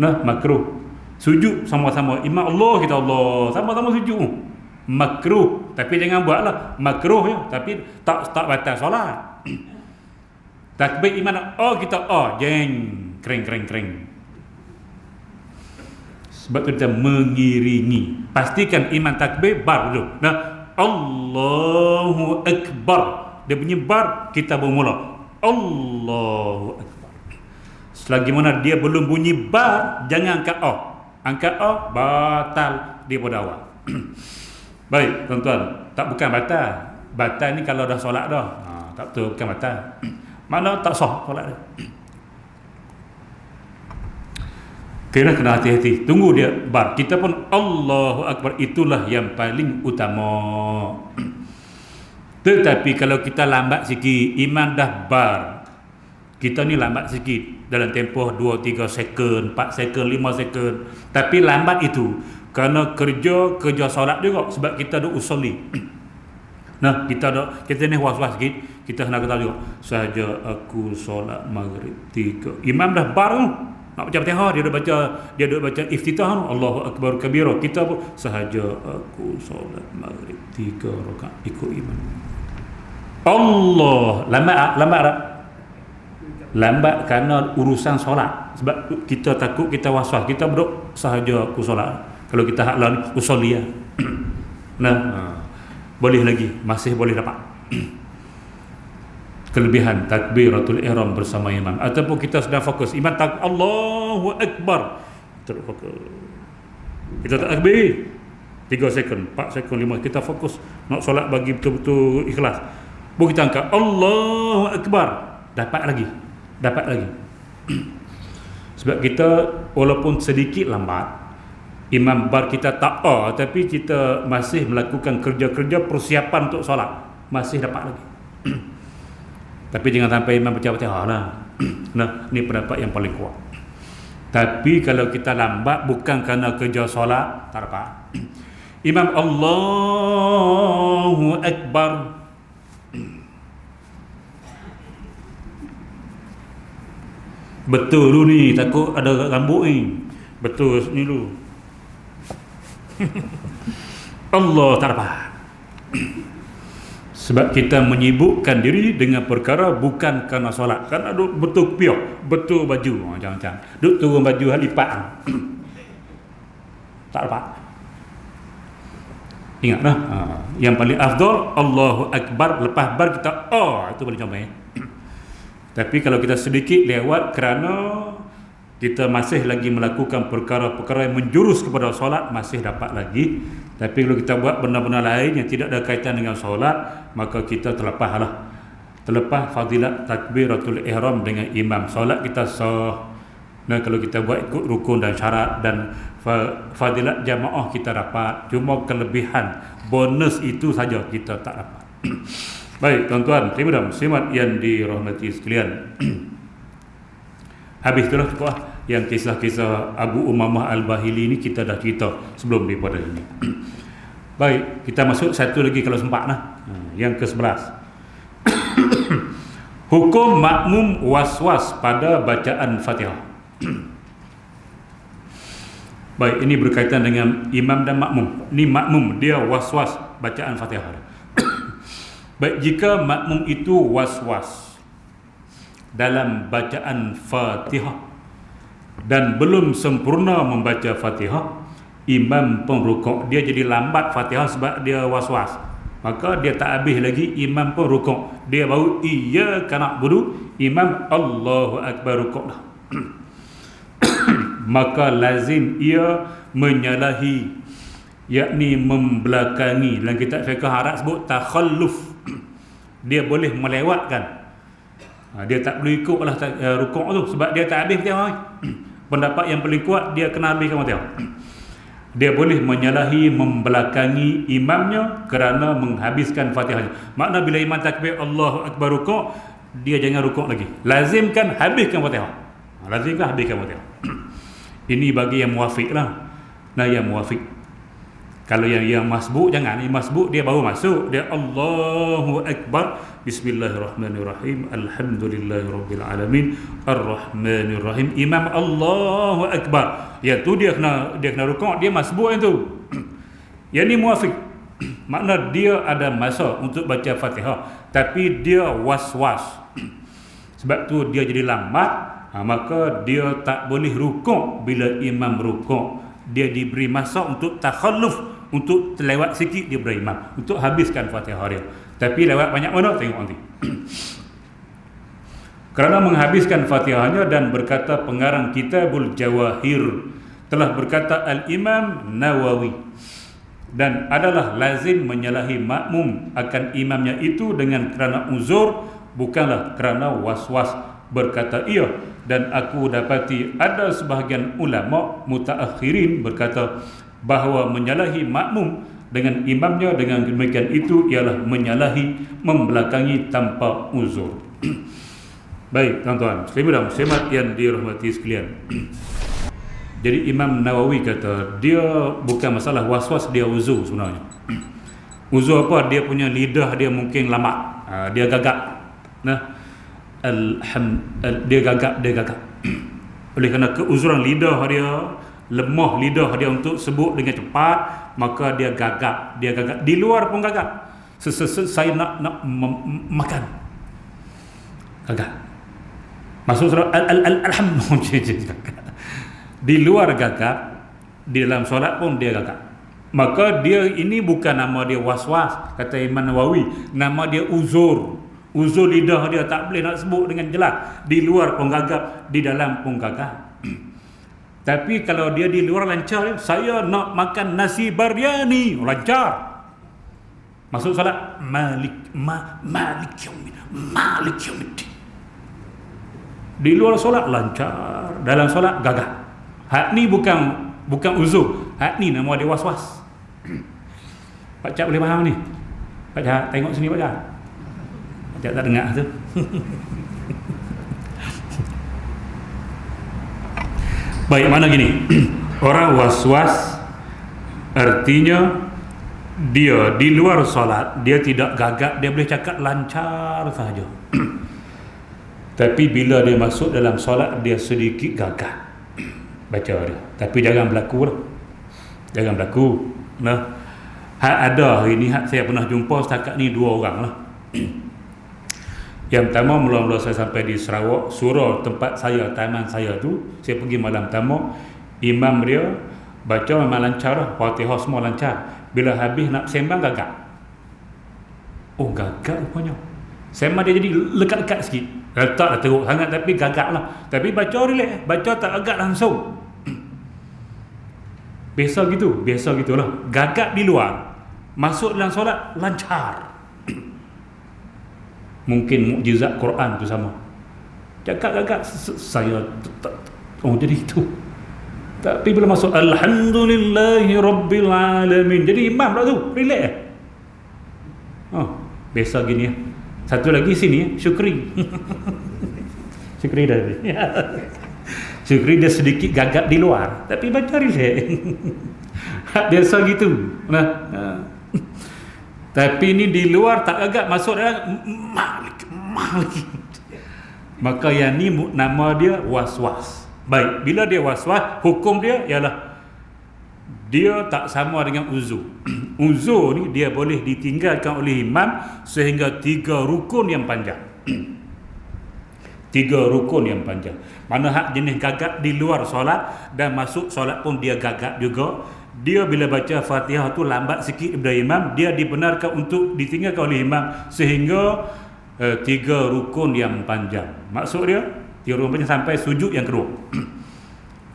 Nah, makruh. Sujud sama-sama imam Allah, kita Allah, sama-sama sujud. Makruh, tapi jangan buatlah makruh ya, tapi tak batal solat. Takbir imam kita jeng kering. Sebab tu kita mengiringi. Pastikan imam takbir bar dulu. Nah, Allahu Akbar. Dia bunyi bar, kita bermula. Allahu Akbar. Selagi mana dia belum bunyi bar, jangan angkat Angkat batal dia pada awal. Baik, tuan-tuan, tak bukan batal. Batal ni kalau dah solat dah. Tak betul, bukan batal. Mana tak sah solat dia. Kena hati-hati. Tunggu dia bar. Kita pun Allahu Akbar, itulah yang paling utama. Tetapi kalau kita lambat sikit, imam dah bar, kita ni lambat sikit dalam tempoh 2-3 second, 4 second, 5 second. Tapi lambat itu kerana kerja solat juga, sebab kita ada usolli. Nah, kita ni was-was sikit, kita kena kata juga, sahaja aku solat maghrib 3. Imam dah bar tu, nak baca Fatihah, dia dah baca iftitah tu, Allahu Akbar kabira. Kita pun sahaja aku solat maghrib 3 rakaat ikut imam. Allah, lambat kerana urusan solat. Sebab kita takut, kita was-was, kita berduk sahaja aku solat. Kalau kita hak lain usolli ya. Boleh lagi, masih boleh dapat kelebihan takbiratul ihram bersama imam. Ataupun kita sedang fokus, imam Allahu Akbar, terfokus, kita takbir 3 second, 4 second, 5, kita fokus nak solat bagi betul-betul ikhlas. Baru kita angkat Allahu Akbar, dapat lagi. Sebab kita walaupun sedikit lambat, imam bar kita tak tapi kita masih melakukan kerja-kerja persiapan untuk solat, masih dapat lagi. Tapi jangan sampai imam baca Fatihah lah. Nah, ni pendapat yang paling kuat. Tapi kalau kita lambat bukan kerana kerja solat, tak dapat. Imam Allahu Akbar, betul lu ni, takut ada rambut ni. Betul ni lu. Allah tak dapat. Sebab kita menyibukkan diri dengan perkara bukan kerana solat. Kan ada betul piok, betul baju. Jangan-jangan duk turun baju lipat. Tak dapat. Ingatlah, yang paling afdal Allahu Akbar, lepas bar kita itu boleh comel. Tapi kalau kita sedikit lewat kerana kita masih lagi melakukan perkara-perkara yang menjurus kepada solat, masih dapat lagi. Tapi kalau kita buat benda-benda lain yang tidak ada kaitan dengan solat, maka kita terlepas fadilat takbiratul ihram dengan imam. Solat kita sah. Nah, kalau kita buat ikut rukun dan syarat dan fadilat jamaah kita dapat. Cuma kelebihan bonus itu saja kita tak dapat. Baik, tuan-tuan, terima muslimat yang dirahmati sekalian. Habis itulah cukup yang kisah-kisah Abu Umamah Al-Bahili ni kita dah cerita sebelum daripada ini. Baik, kita masuk satu lagi kalau sempat lah. Yang ke-11. Hukum makmum was-was pada bacaan Fatihah. Baik, ini berkaitan dengan imam dan makmum. Ni makmum, dia was-was bacaan Fatihah. Baik, jika makmum itu was-was dalam bacaan Fatihah dan belum sempurna membaca Fatihah, imam pun rukuk, dia jadi lambat Fatihah sebab dia was-was, maka dia tak habis lagi, imam pun rukuk, dia baru iyyaka na'budu, imam Allahu Akbar rukuk dah. Maka lazim ia menyalahi, yakni membelakangi. Dalam kitab fiqh Arab sebut takhalluf, dia boleh melewatkan. Dia tak boleh ikutlah rukuk tu sebab dia tak habis Fatihah. Pendapat yang paling kuat, dia kena habiskan Fatihah. Dia boleh menyalahi, membelakangi imamnya kerana menghabiskan Fatihah. Makna bila imam takbir Allahu Akbar rukuk, dia jangan rukuk lagi. Lazimkan habiskan Fatihah. Lazimkan habiskan Fatihah. Ini bagi yang muafiq lah. Nah, yang muafiq. Kalau yang masbuk jangan. Yang masbuk dia baru masuk, dia Allahu Akbar, Bismillahirrahmanirrahim, Alhamdulillahirabbil alamin, Arrahmanirrahim. Imam Allahu Akbar, ya tu dia kena rukuk, dia masbuk yang tu. Yang ni muafiq. Makna dia ada masa untuk baca Fatihah, tapi dia was-was. Sebab tu dia jadi lambat. Maka dia tak boleh rukuk bila imam rukuk. Dia diberi masa untuk takhalluf, untuk terlewat sikit dia berimam, untuk habiskan Fatihah dia. Tapi lewat banyak mana tengok nanti. Kerana menghabiskan Fatihahnya dan berkata pengarang Kitabul Jawahir, telah berkata Al-Imam Nawawi, dan adalah lazim menyalahi makmum akan imamnya itu dengan kerana uzur, bukanlah kerana was-was. Berkata ia, dan aku dapati ada sebahagian ulama mutaakhirin berkata bahawa menyalahi makmum dengan imamnya dengan demikian itu ialah menyalahi membelakangi tanpa uzur. Baik tuan-tuan, muslimin dan muslimat yang dirahmati sekalian. Jadi Imam Nawawi kata dia bukan masalah was-was, dia uzur sebenarnya. Uzur apa? Dia punya lidah dia mungkin lambat, dia gagap. Nah, dia gagap. Oleh kerana keuzuran lidah dia, lemah lidah dia untuk sebut dengan cepat, maka dia gagap. Di luar pun gagap. Saya nak makan, gagap. Masuk surah alhamdulillah. Di luar gagap, di dalam solat pun dia gagap. Maka dia ini bukan nama dia was-was, kata Imam Nawawi, nama dia uzur. Uzur lidah dia tak boleh nak sebut dengan jelas. Di luar pun gagap, di dalam pun gagap. Tapi kalau dia di luar lancar, saya nak makan nasi biryani, lancar. Masuk solat Malik Yaumiddin. Di luar solat lancar, dalam solat gagap. Hak ni bukan uzur. Hak ni nama dia was-was. Pak Cak boleh faham ni? Pak Cak tengok sini Pak Cak. Pak tak dengar tu. Baik, mana gini. Orang was-was artinya dia di luar solat dia tidak gagap, dia boleh cakap lancar sahaja. Tapi bila dia masuk dalam solat dia sedikit gagap baca dia. Tapi jangan berlaku lah. Jangan berlaku. Nah, ada hari ni saya pernah jumpa setakat ni 2 orang lah. Yang pertama, mula-mula saya sampai di Sarawak, surau tempat saya, taman saya tu, saya pergi malam pertama, imam dia baca memang lancar lah, Fatihah semua lancar. Bila habis nak sembang gagap. Oh, gagap rupanya. Sembang dia jadi lekat-lekat sikit. Tak teruk sangat tapi gagap lah. Tapi baca relax, baca tak agak langsung. Biasa gitulah. Gagap di luar, masuk dalam solat lancar. Mungkin mukjizat Quran tu sama. Cakap gagap saya oh jadi itu. Tapi bila masuk Alhamdulillahirabbil alamin, jadi imam lah tu, relax. Biasa gini ya. Satu lagi sini, Syukri. Syukri dah. Syukri dia sedikit gagap di luar, tapi baca relax. Biasa gitu. Tapi ni di luar tak gagap, masuk dalam Malik. Maka yang ni nama dia was-was. Baik, bila dia was-was, hukum dia ialah dia tak sama dengan uzur. Uzur ni dia boleh ditinggalkan oleh imam sehingga 3 rukun yang panjang. 3 rukun yang panjang. Mana hak jenis gagap di luar solat dan masuk solat pun dia gagap juga. Dia bila baca Fatihah tu lambat sikit daripada imam, dia dibenarkan untuk ditinggalkan oleh imam sehingga 3 rukun yang panjang. Maksud dia 3 rukun panjang sampai sujud yang kedua.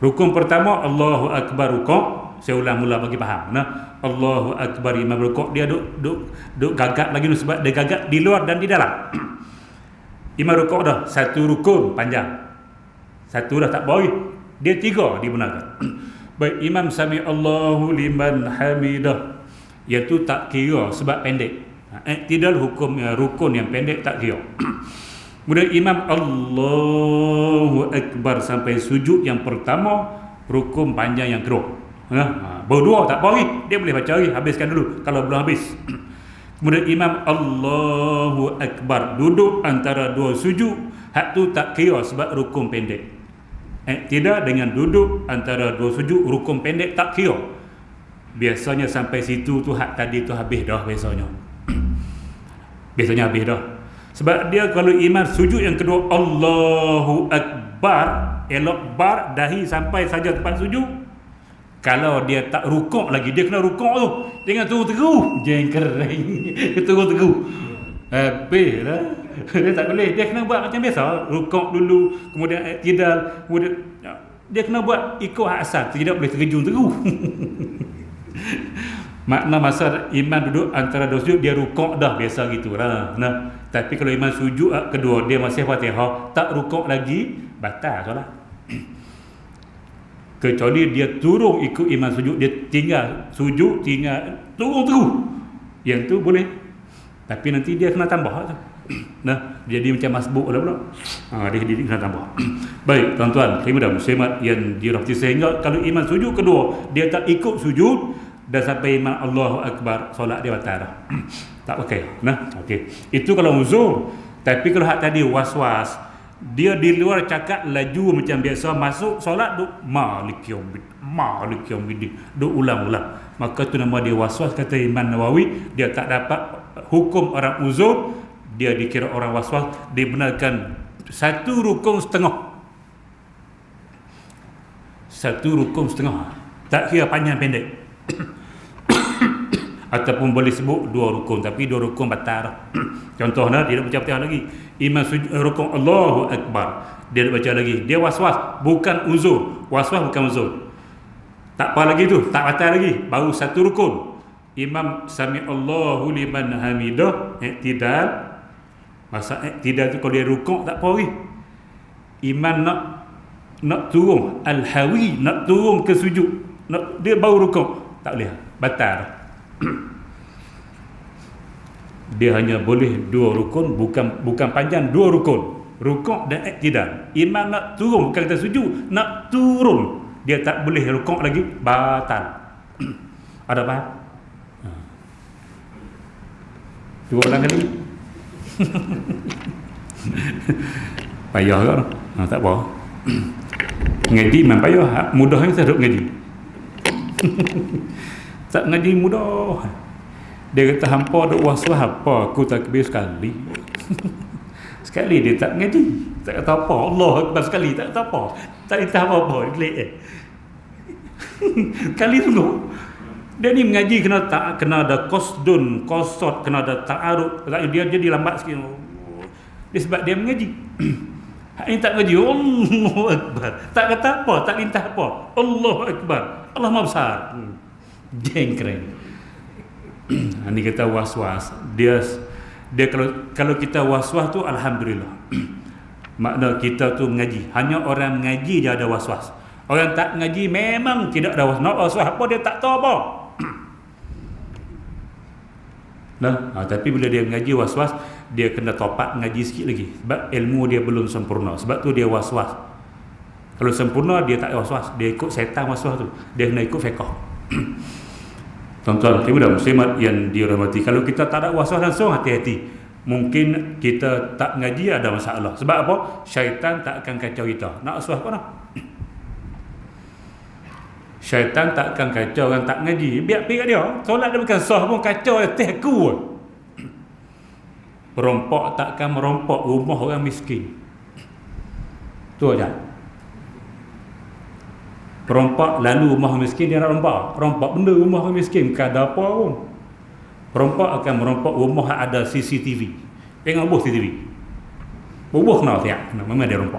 Rukun pertama Allahu Akbar rukuk. Saya ulang-ulang bagi faham. Allahu Akbar, imam rukuk, dia duk gagap lagi sebab dia gagap di luar dan di dalam. Imam rukuk dah 1 rukun panjang, 1 dah tak boleh, dia 3 dibenarkan. Baik, imam sami Allahu liman hamidah, iaitu tak kira sebab pendek. Iktidal hukum rukun yang pendek tak kira. Kemudian imam Allahu Akbar sampai sujud yang pertama, rukun panjang yang kedua. Berdua tak apa lagi, dia boleh baca lagi, habiskan dulu kalau belum habis. Kemudian imam Allahu Akbar, duduk antara dua sujud. Hak tu tak kira sebab rukun pendek. Tidak dengan duduk antara dua sujud, rukun pendek tak kira. Biasanya sampai situ tu hak tadi tu habis dah biasanya. Biasanya habis dah. Sebab dia kalau imam sujud yang kedua Allahu Akbar, elok bar dahi sampai saja tempat sujud. Kalau dia tak rukuk lagi, dia kena rukuk tu. Jangan turun teguh. Jangan kering. Turun teguh. Habis lah. Dia tak boleh. Dia kena buat macam biasa. Rukuk dulu, kemudian i'tidal, kemudian dia kena buat ikut hak asal. Tidak boleh terjun teguh. Makna masa imam duduk antara dua sujud, dia rukuk dah biasa gitulah. Nah, tapi kalau imam sujud kedua dia masih Fatihah, tak rukuk lagi, batal solat. Kecuali dia turun ikut imam sujud, dia tinggal sujud, tinggal turun terus. Yang tu boleh. Tapi nanti dia kena tambah tu. Nah, jadi macam masbuk lah pula. Dia kena tambah. Baik, tuan-tuan, khidmat muslimat yang dirahmati, sehingga kalau imam sujud kedua, dia tak ikut sujud, dah sampai imam Allahu Akbar, solat dia batal dah. Tak pakai. Nah, okey. Itu kalau uzur. Tapi kalau hak tadi was-was, dia di luar cakap laju macam biasa, masuk solat duk Maliki yaumiddin, duk ulang-ulang, maka tu nama dia waswas. Kata Imam Nawawi, dia tak dapat hukum orang uzur, dia dikira orang waswas, dibenarkan satu rukun setengah, tak kira panjang pendek. Ataupun boleh sebut dua rukun, tapi dua rukun batal. Contohnya dia nak baca Fatihah lagi, imam rukun Allahu Akbar, dia nak baca lagi, dia waswas, bukan uzur. Waswas bukan uzur, tak apa lagi tu, tak batal lagi, baru satu rukun. Imam sami Allahu liman hamidah, i'tidal. Masa i'tidal tu kalau dia rukuk tak apa lagi. Imam nak turun al-hawi, nak turun ke sujud, dia baru rukuk, tak boleh, batal. Dia hanya boleh dua rukun, bukan panjang, dua rukun, rukuk dan i'tidal. Imam nak turun, bukan kata sujud, nak turun, dia tak boleh rukuk lagi, batal. Ada apa? Cuba ulang kali. Payah kan? Tak apa. Ngaji memang payah, mudahnya saya duduk ngaji. Tak ngaji mudah. Dia kata hampa duk waswas apa, aku takbir sekali. Sekali dia tak ngaji, tak kata apa, Allah Akbar sekali, tak kata apa, tak entah apa-apa, kali dulu. Dia ni mengaji kena ada qasdun, qasad, kena ada ta'arud. Dia jadi lambat sikit. Dia sebab dia mengaji. Hak ni tak ngaji, Allahu Akbar, tak kata apa, tak lintah apa, Allahu Akbar, Allah Maha Besar. Jengkreng. Ini kata was-was. Dia kalau kita was-was tu alhamdulillah. Makna kita tu mengaji. Hanya orang mengaji dia ada was-was. Orang tak mengaji memang tidak ada was-was. Nak was-was apa dia tak tahu apa. Tapi bila dia mengaji was-was, dia kena topak mengaji sikit lagi. Sebab ilmu dia belum sempurna. Sebab tu dia was-was. Kalau sempurna dia tak was-was. Dia ikut setan was-was tu. Dia kena ikut fiqh. Tuan-tuan, ibu dan muslimat yang dirahmati, kalau kita tak ada waswas langsung, hati-hati. Mungkin kita tak ngaji ada masalah. Sebab apa? Syaitan tak akan kacau kita. Nak waswas apa nak? Syaitan tak akan kacau orang tak ngaji. Biar pergi kat dia. Solat dia bukan sah pun, kacau dia teh aku. Perompak tak akan merompak rumah orang miskin. Tu aja. Perompak lalu rumah miskin, dia nak rompak benda rumah orang miskin, bukan ada apa pun. Perompak akan merompak rumah ada CCTV. Tengok buh CCTV, bubuh kenal tiap, memang dia rompak.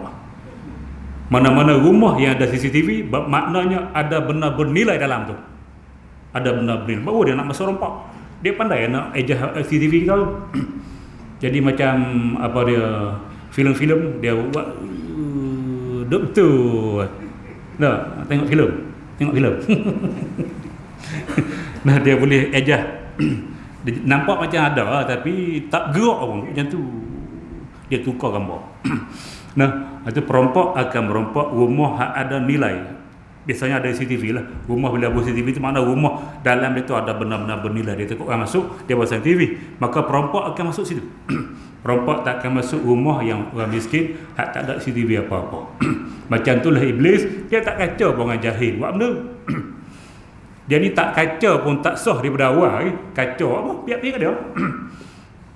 Mana-mana rumah yang ada CCTV, maknanya ada benda bernilai dalam tu. Ada benda bernilai, baru dia nak masuk rompak. Dia pandai nak ejah CCTV kita tu. Jadi macam apa dia, filem-filem dia buat betul. Nah, tengok filem. Nah, dia boleh ejah. Dia nampak macam ada tapi tak gerak pun macam tu. Dia tukar gambar. Nah, itu perompak akan merompak rumah ada nilai. Biasanya ada CCTV lah. Rumah bila ada CCTV itu mana rumah dalam itu ada benar-benar bernilai. Dia takut orang masuk, dia pasang TV. Maka perampok akan masuk situ. Perampok tak akan masuk rumah yang orang miskin, tak ada CCTV apa-apa. Macam itulah iblis, dia tak kacau pun orang jahil. Buat benda. Dia ni tak kacau pun tak sah daripada awal. Kacau apa? Biar-biar dia.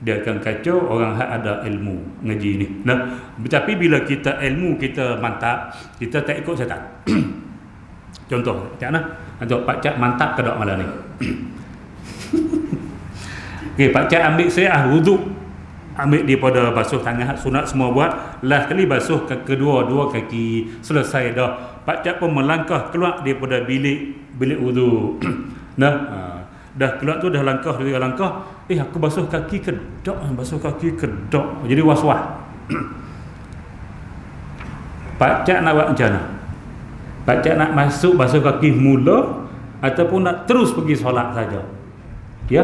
Dia akan kacau orang yang ada ilmu ngaji ni. Nah, tapi bila kita ilmu kita mantap, kita tak ikut setan. Contoh, macam mana? Contoh, Pak Cak mantap ke tak malam ni? Okey, Pak Cak ambil saya wuduk. Ambil daripada basuh tangan, sunat semua buat. Last kali basuh kedua-dua kaki. Selesai dah. Pak Cak pun melangkah keluar daripada bilik wuduk. Nah, dah keluar tu dah langkah, dia langkah. Aku basuh kaki kedok. Jadi was-was. Pak Cak nak buat macam mana? Pak Cak nak masuk basuh kaki mula ataupun nak terus pergi solat saja? Ya?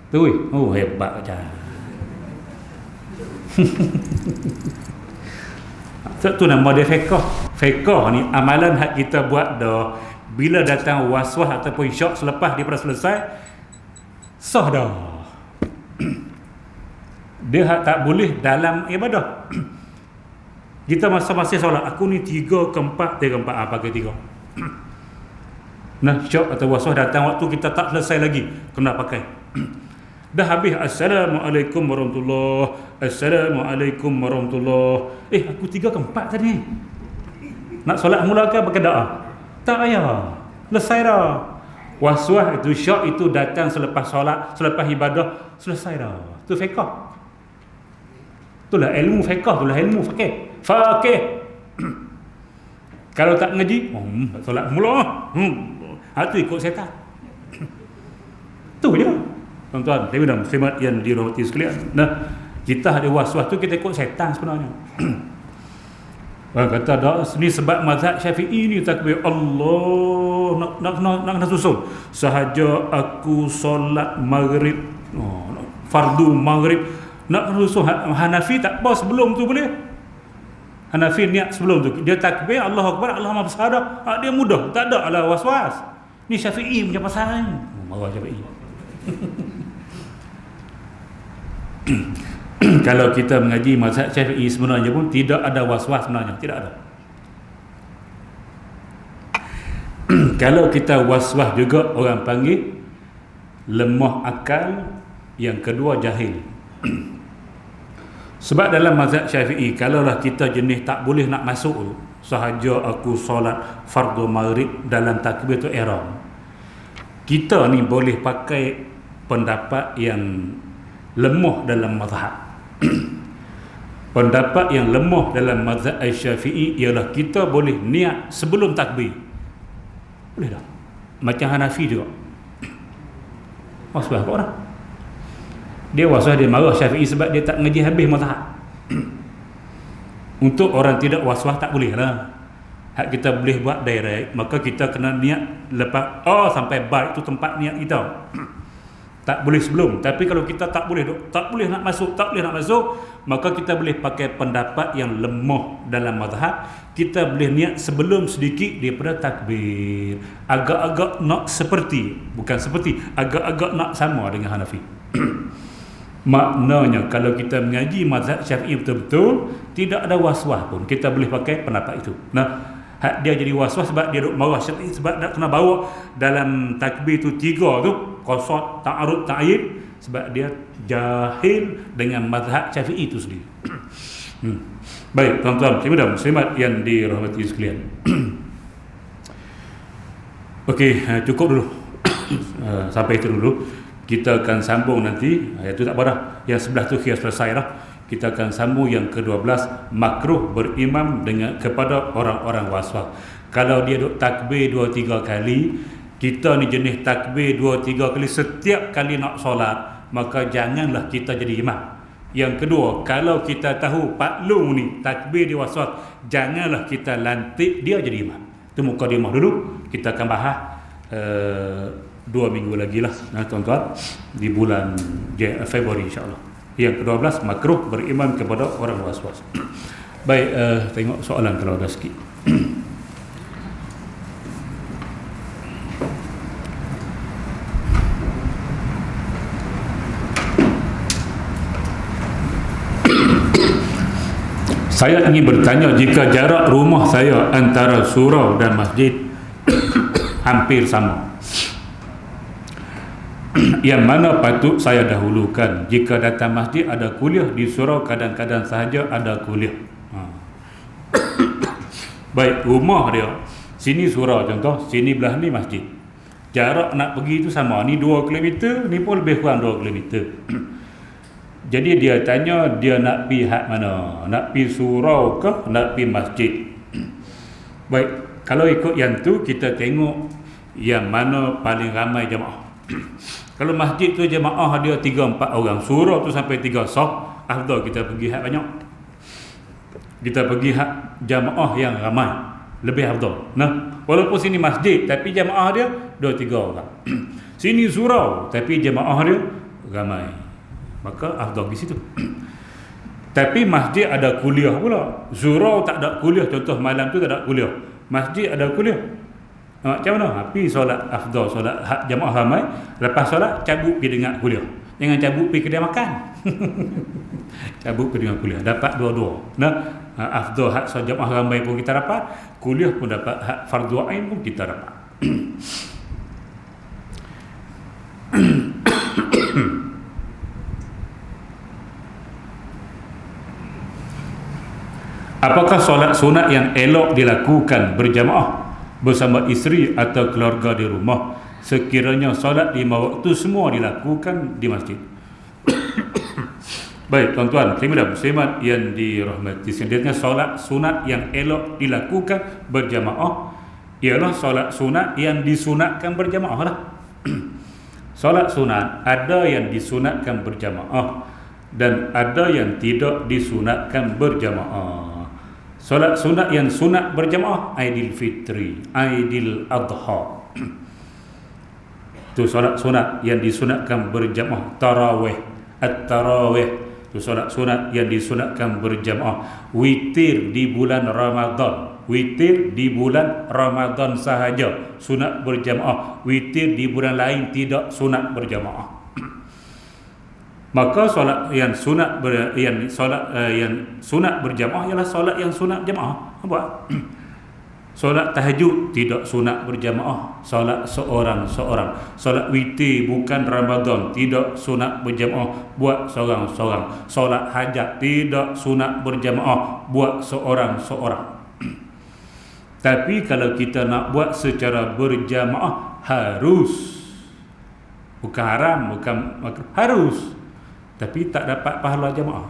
Tu. Oh, hebat Pak Cak. Tu nama dia fiqh. Fiqh ni amalan hak kita buat dah. Bila datang was-was ataupun syok selepas daripada selesai, sah dah. Dia hak tak boleh dalam ibadah. Kita masa-masa solat, aku ni 3 ke 4 pakai 3. Nah, syok atau was-was datang waktu kita tak selesai lagi, kena pakai. Dah habis Assalamualaikum warahmatullahi. Assalamualaikum warahmatullahi. Aku 3 ke 4 tadi. Nak solat mulakan pakai doa. Tak payah. Selesai dah. Was-was itu, syok itu datang selepas solat, selepas ibadah, selesai dah. Itu fiqh. Itulah ilmu fiqh, itulah ilmu fakih. Kalau tak ngaji, solat mula. Itu ikut setan. Tu je. Tuan-tuan, saya bilang muslimat yang dirahmati sekalian. Nah, kita ada was-was tu kita ikut setan sebenarnya. Orang kata dah ni sebab mazhab Syafi'i ni takbir Allah nak susun. Sahaja aku solat maghrib, fardu maghrib nak susun. Hanafi tak apa sebelum tu boleh. Hanafi niat sebelum tu. Dia takbir Allahu Akbar, Allah Maha Besar dah. Dia mudah, tak ada ala was-was. Ni Syafi'i punya pasal. Marah Syafi'i. Kalau kita mengaji mazhab Syafi'i sebenarnya pun tidak ada was-was sebenarnya, tidak ada. Kalau kita was-was juga orang panggil lemah akal, yang kedua jahil. Sebab dalam mazhab Syafi'i, kalaulah kita jenis tak boleh nak masuk sahaja aku solat fardu maghrib dalam takbiratul ihram, kita ni boleh pakai pendapat yang lemah dalam mazhab. Pendapat yang lemah dalam mazhab Syafi'i ialah kita boleh niat sebelum takbir. Boleh tak? Macam Hanafi juga. Sebab apa orang? Dia wasah, dia marah Syafi'i sebab dia tak ngaji habis mazhab. Untuk orang tidak waswah tak boleh lah. Hak kita boleh buat direct, maka kita kena niat lepas sampai bar itu tempat niat kita. Tak boleh sebelum. Tapi kalau kita tak boleh nak masuk, maka kita boleh pakai pendapat yang lemah dalam mazhab. Kita boleh niat sebelum sedikit daripada takbir. Agak-agak nak agak-agak nak sama dengan Hanafi. Maknanya kalau kita mengaji mazhab Syafi'i betul-betul, tidak ada was-was pun, kita boleh pakai pendapat itu. Nah, hak dia jadi was-was sebab dia duk marah Syafi'i sebab nak kena bawa dalam takbir tu 3 tu qasad, ta'arud, ta'yid, sebab dia jahil dengan mazhab Syafi'i itu sendiri. Baik, tuan-tuan, muslimat yang dirahmati sekalian. Okey, cukup dulu. Sampai itu dulu. Kita akan sambung nanti. Itu tak apa dah. Yang sebelah tu kira selesai dah. Kita akan sambung yang ke-12, makruh berimam dengan kepada orang-orang waswas. Kalau dia duk takbir 2-3 kali, kita ni jenis takbir 2-3 kali setiap kali nak solat, maka janganlah kita jadi imam. Yang kedua, kalau kita tahu Pak Long ni takbir dia waswas, janganlah kita lantik dia jadi imam. Itu mukadimah dulu. Kita akan bahas 2 minggu lagi lah, tuan-tuan, di bulan Februari insyaAllah. Yang ke-12, makruh beriman kepada orang was-was. Baik, tengok soalan kalau ada sikit. Saya ingin bertanya, jika jarak rumah saya antara surau dan masjid hampir sama, yang mana patut saya dahulukan? Jika datang masjid ada kuliah, di surau kadang-kadang sahaja ada kuliah. Baik, rumah dia sini surau contoh, sini belah ni masjid. Jarak nak pergi itu sama, ni 2 km, ni pun lebih kurang 2 km. Jadi dia tanya, dia nak pergi hak mana? Nak pergi surau ke nak pergi masjid? Baik, kalau ikut yang tu kita tengok yang mana paling ramai jemaah. Kalau masjid tu jemaah dia 3-4 orang, surau tu sampai 3 saf, afdal kita pergi hak banyak. Kita pergi hak jemaah yang ramai, lebih afdal. Nah, walaupun sini masjid tapi jemaah dia 2-3 orang. Sini surau tapi jemaah dia ramai, maka afdal di situ. Tapi masjid ada kuliah pula, surau tak ada kuliah, contoh malam tu tak ada kuliah, masjid ada kuliah. Macam mana? Pergi solat afdal, solat hak jemaah ramai, lepas solat cabut pergi dengar kuliah. Jangan cabut pergi kedai makan. Cabut pergi dengar kuliah, dapat dua-dua. Nah, afdal hak solat jemaah ramai pun kita dapat, kuliah pun dapat, hak fardu ain pun kita dapat. Apakah solat sunat yang elok dilakukan berjamaah bersama isteri atau keluarga di rumah, sekiranya solat 5 waktu semua dilakukan di masjid? Baik tuan-tuan, muslimat yang dirahmati, sebenarnya solat sunat yang elok dilakukan berjamaah ialah solat sunat yang disunatkan berjamaah lah. Solat sunat ada yang disunatkan berjamaah dan ada yang tidak disunatkan berjamaah. Solat sunat yang sunat berjamaah Aidil Fitri, Aidil Adha. Itu solat sunat yang disunatkan berjamaah. Tarawih, At-Tarawih, itu solat sunat yang disunatkan berjamaah. Witir di bulan Ramadan, witir di bulan Ramadan sahaja sunat berjamaah. Witir di bulan lain tidak sunat berjamaah. Maka solat yang sunat yang sunat berjamaah ialah solat yang sunat jamaah. Apa? Solat tahajud tidak sunat berjamaah, solat seorang-seorang. Solat witir bukan Ramadan tidak sunat berjamaah, buat seorang-seorang. Solat hajat tidak sunat berjamaah, buat seorang-seorang. Tapi kalau kita nak buat secara berjamaah harus, bukan haram, bukan harus. Tapi tak dapat pahala jamaah.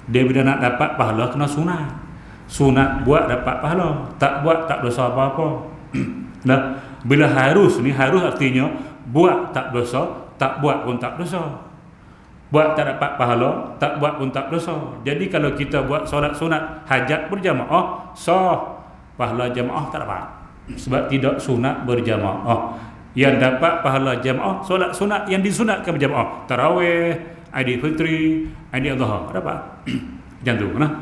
Dia bila nak dapat pahala kena sunat. Sunat buat dapat pahala, tak buat tak dosa apa-apa. Nah, bila harus ni, harus artinya buat tak dosa, tak buat pun tak dosa. Buat tak dapat pahala, tak buat pun tak dosa. Jadi kalau kita buat solat sunat hajat berjamaah, sah, pahala jamaah tak dapat, sebab tidak sunat berjamaah. Yang dapat pahala jamaah solat sunat yang disunatkan berjamaah, tarawih, Aidil Fitri, Aidil Adha, dapat. Macam tu nah.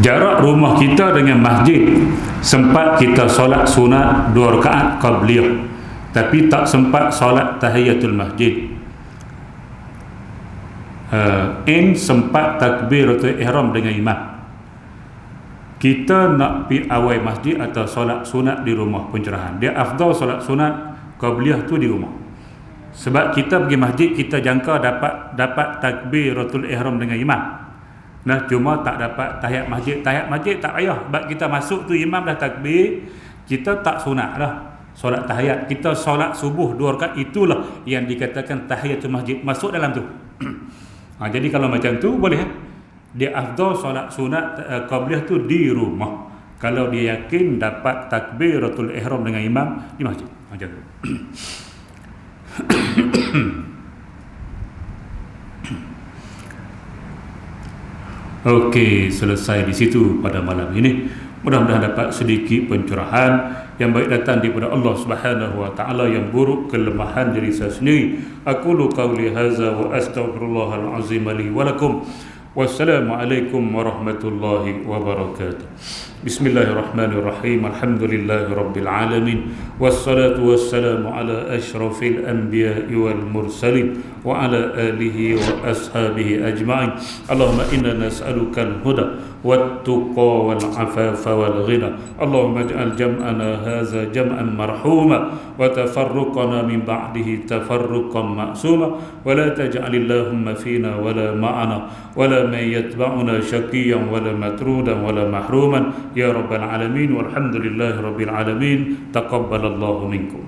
Jarak rumah kita dengan masjid, sempat kita solat sunat 2 rakaat qabliyah, tapi tak sempat solat tahiyatul masjid. Sempat takbiratul ihram dengan imam. Kita nak pergi awal masjid atau solat sunat di rumah pencerahan, dia afdal solat sunat qabliyah tu di rumah. Sebab kita pergi masjid, kita jangka dapat takbiratul ihram dengan imam. Nah, cuma tak dapat tahiyat masjid. Tahiyat masjid tak payah, sebab kita masuk tu imam dah takbir, kita tak sunat dah solat tahiyat. Kita solat subuh 2 rakaat, itulah yang dikatakan tahiyatul masjid, masuk dalam tu. Jadi kalau macam tu boleh. Dia afdal solat sunat qabliyah tu di rumah kalau dia yakin dapat takbiratul ihram dengan imam di masjid. Macam tu. Okey, selesai di situ pada malam ini. Mudah-mudahan dapat sedikit pencerahan yang baik datang daripada Allah Subhanahu wa taala, yang buruk kelemahan diri saya sendiri. Aqulu qawli hadza wa astaghfirullahal azim li wa lakum. Wassalamualaikum warahmatullahi wabarakatuh. Bismillahirrahmanirrahim. Alhamdulillahi rabbil alamin. Wassalatu wassalamu ala asyrafil anbiya'i wal mursalin wa ala alihi wa ashabihi ajma'in. Allahumma inna nas'aluka al-huda wat-tuqa wal-afafa wal-ghina. Allahumma ij'al jam'ana hadza jam'an marhuma wa tafarruqana min ba'dihi tafarruqan ma'suma wa la taj'al Allahumma fina wa la ma'ana wa la man yatba'una shaqiyan wa la matrudan wa la mahruman ya rabbal alamin. Walhamdulillahi rabbil alamin. Taqabbalallahu minkum.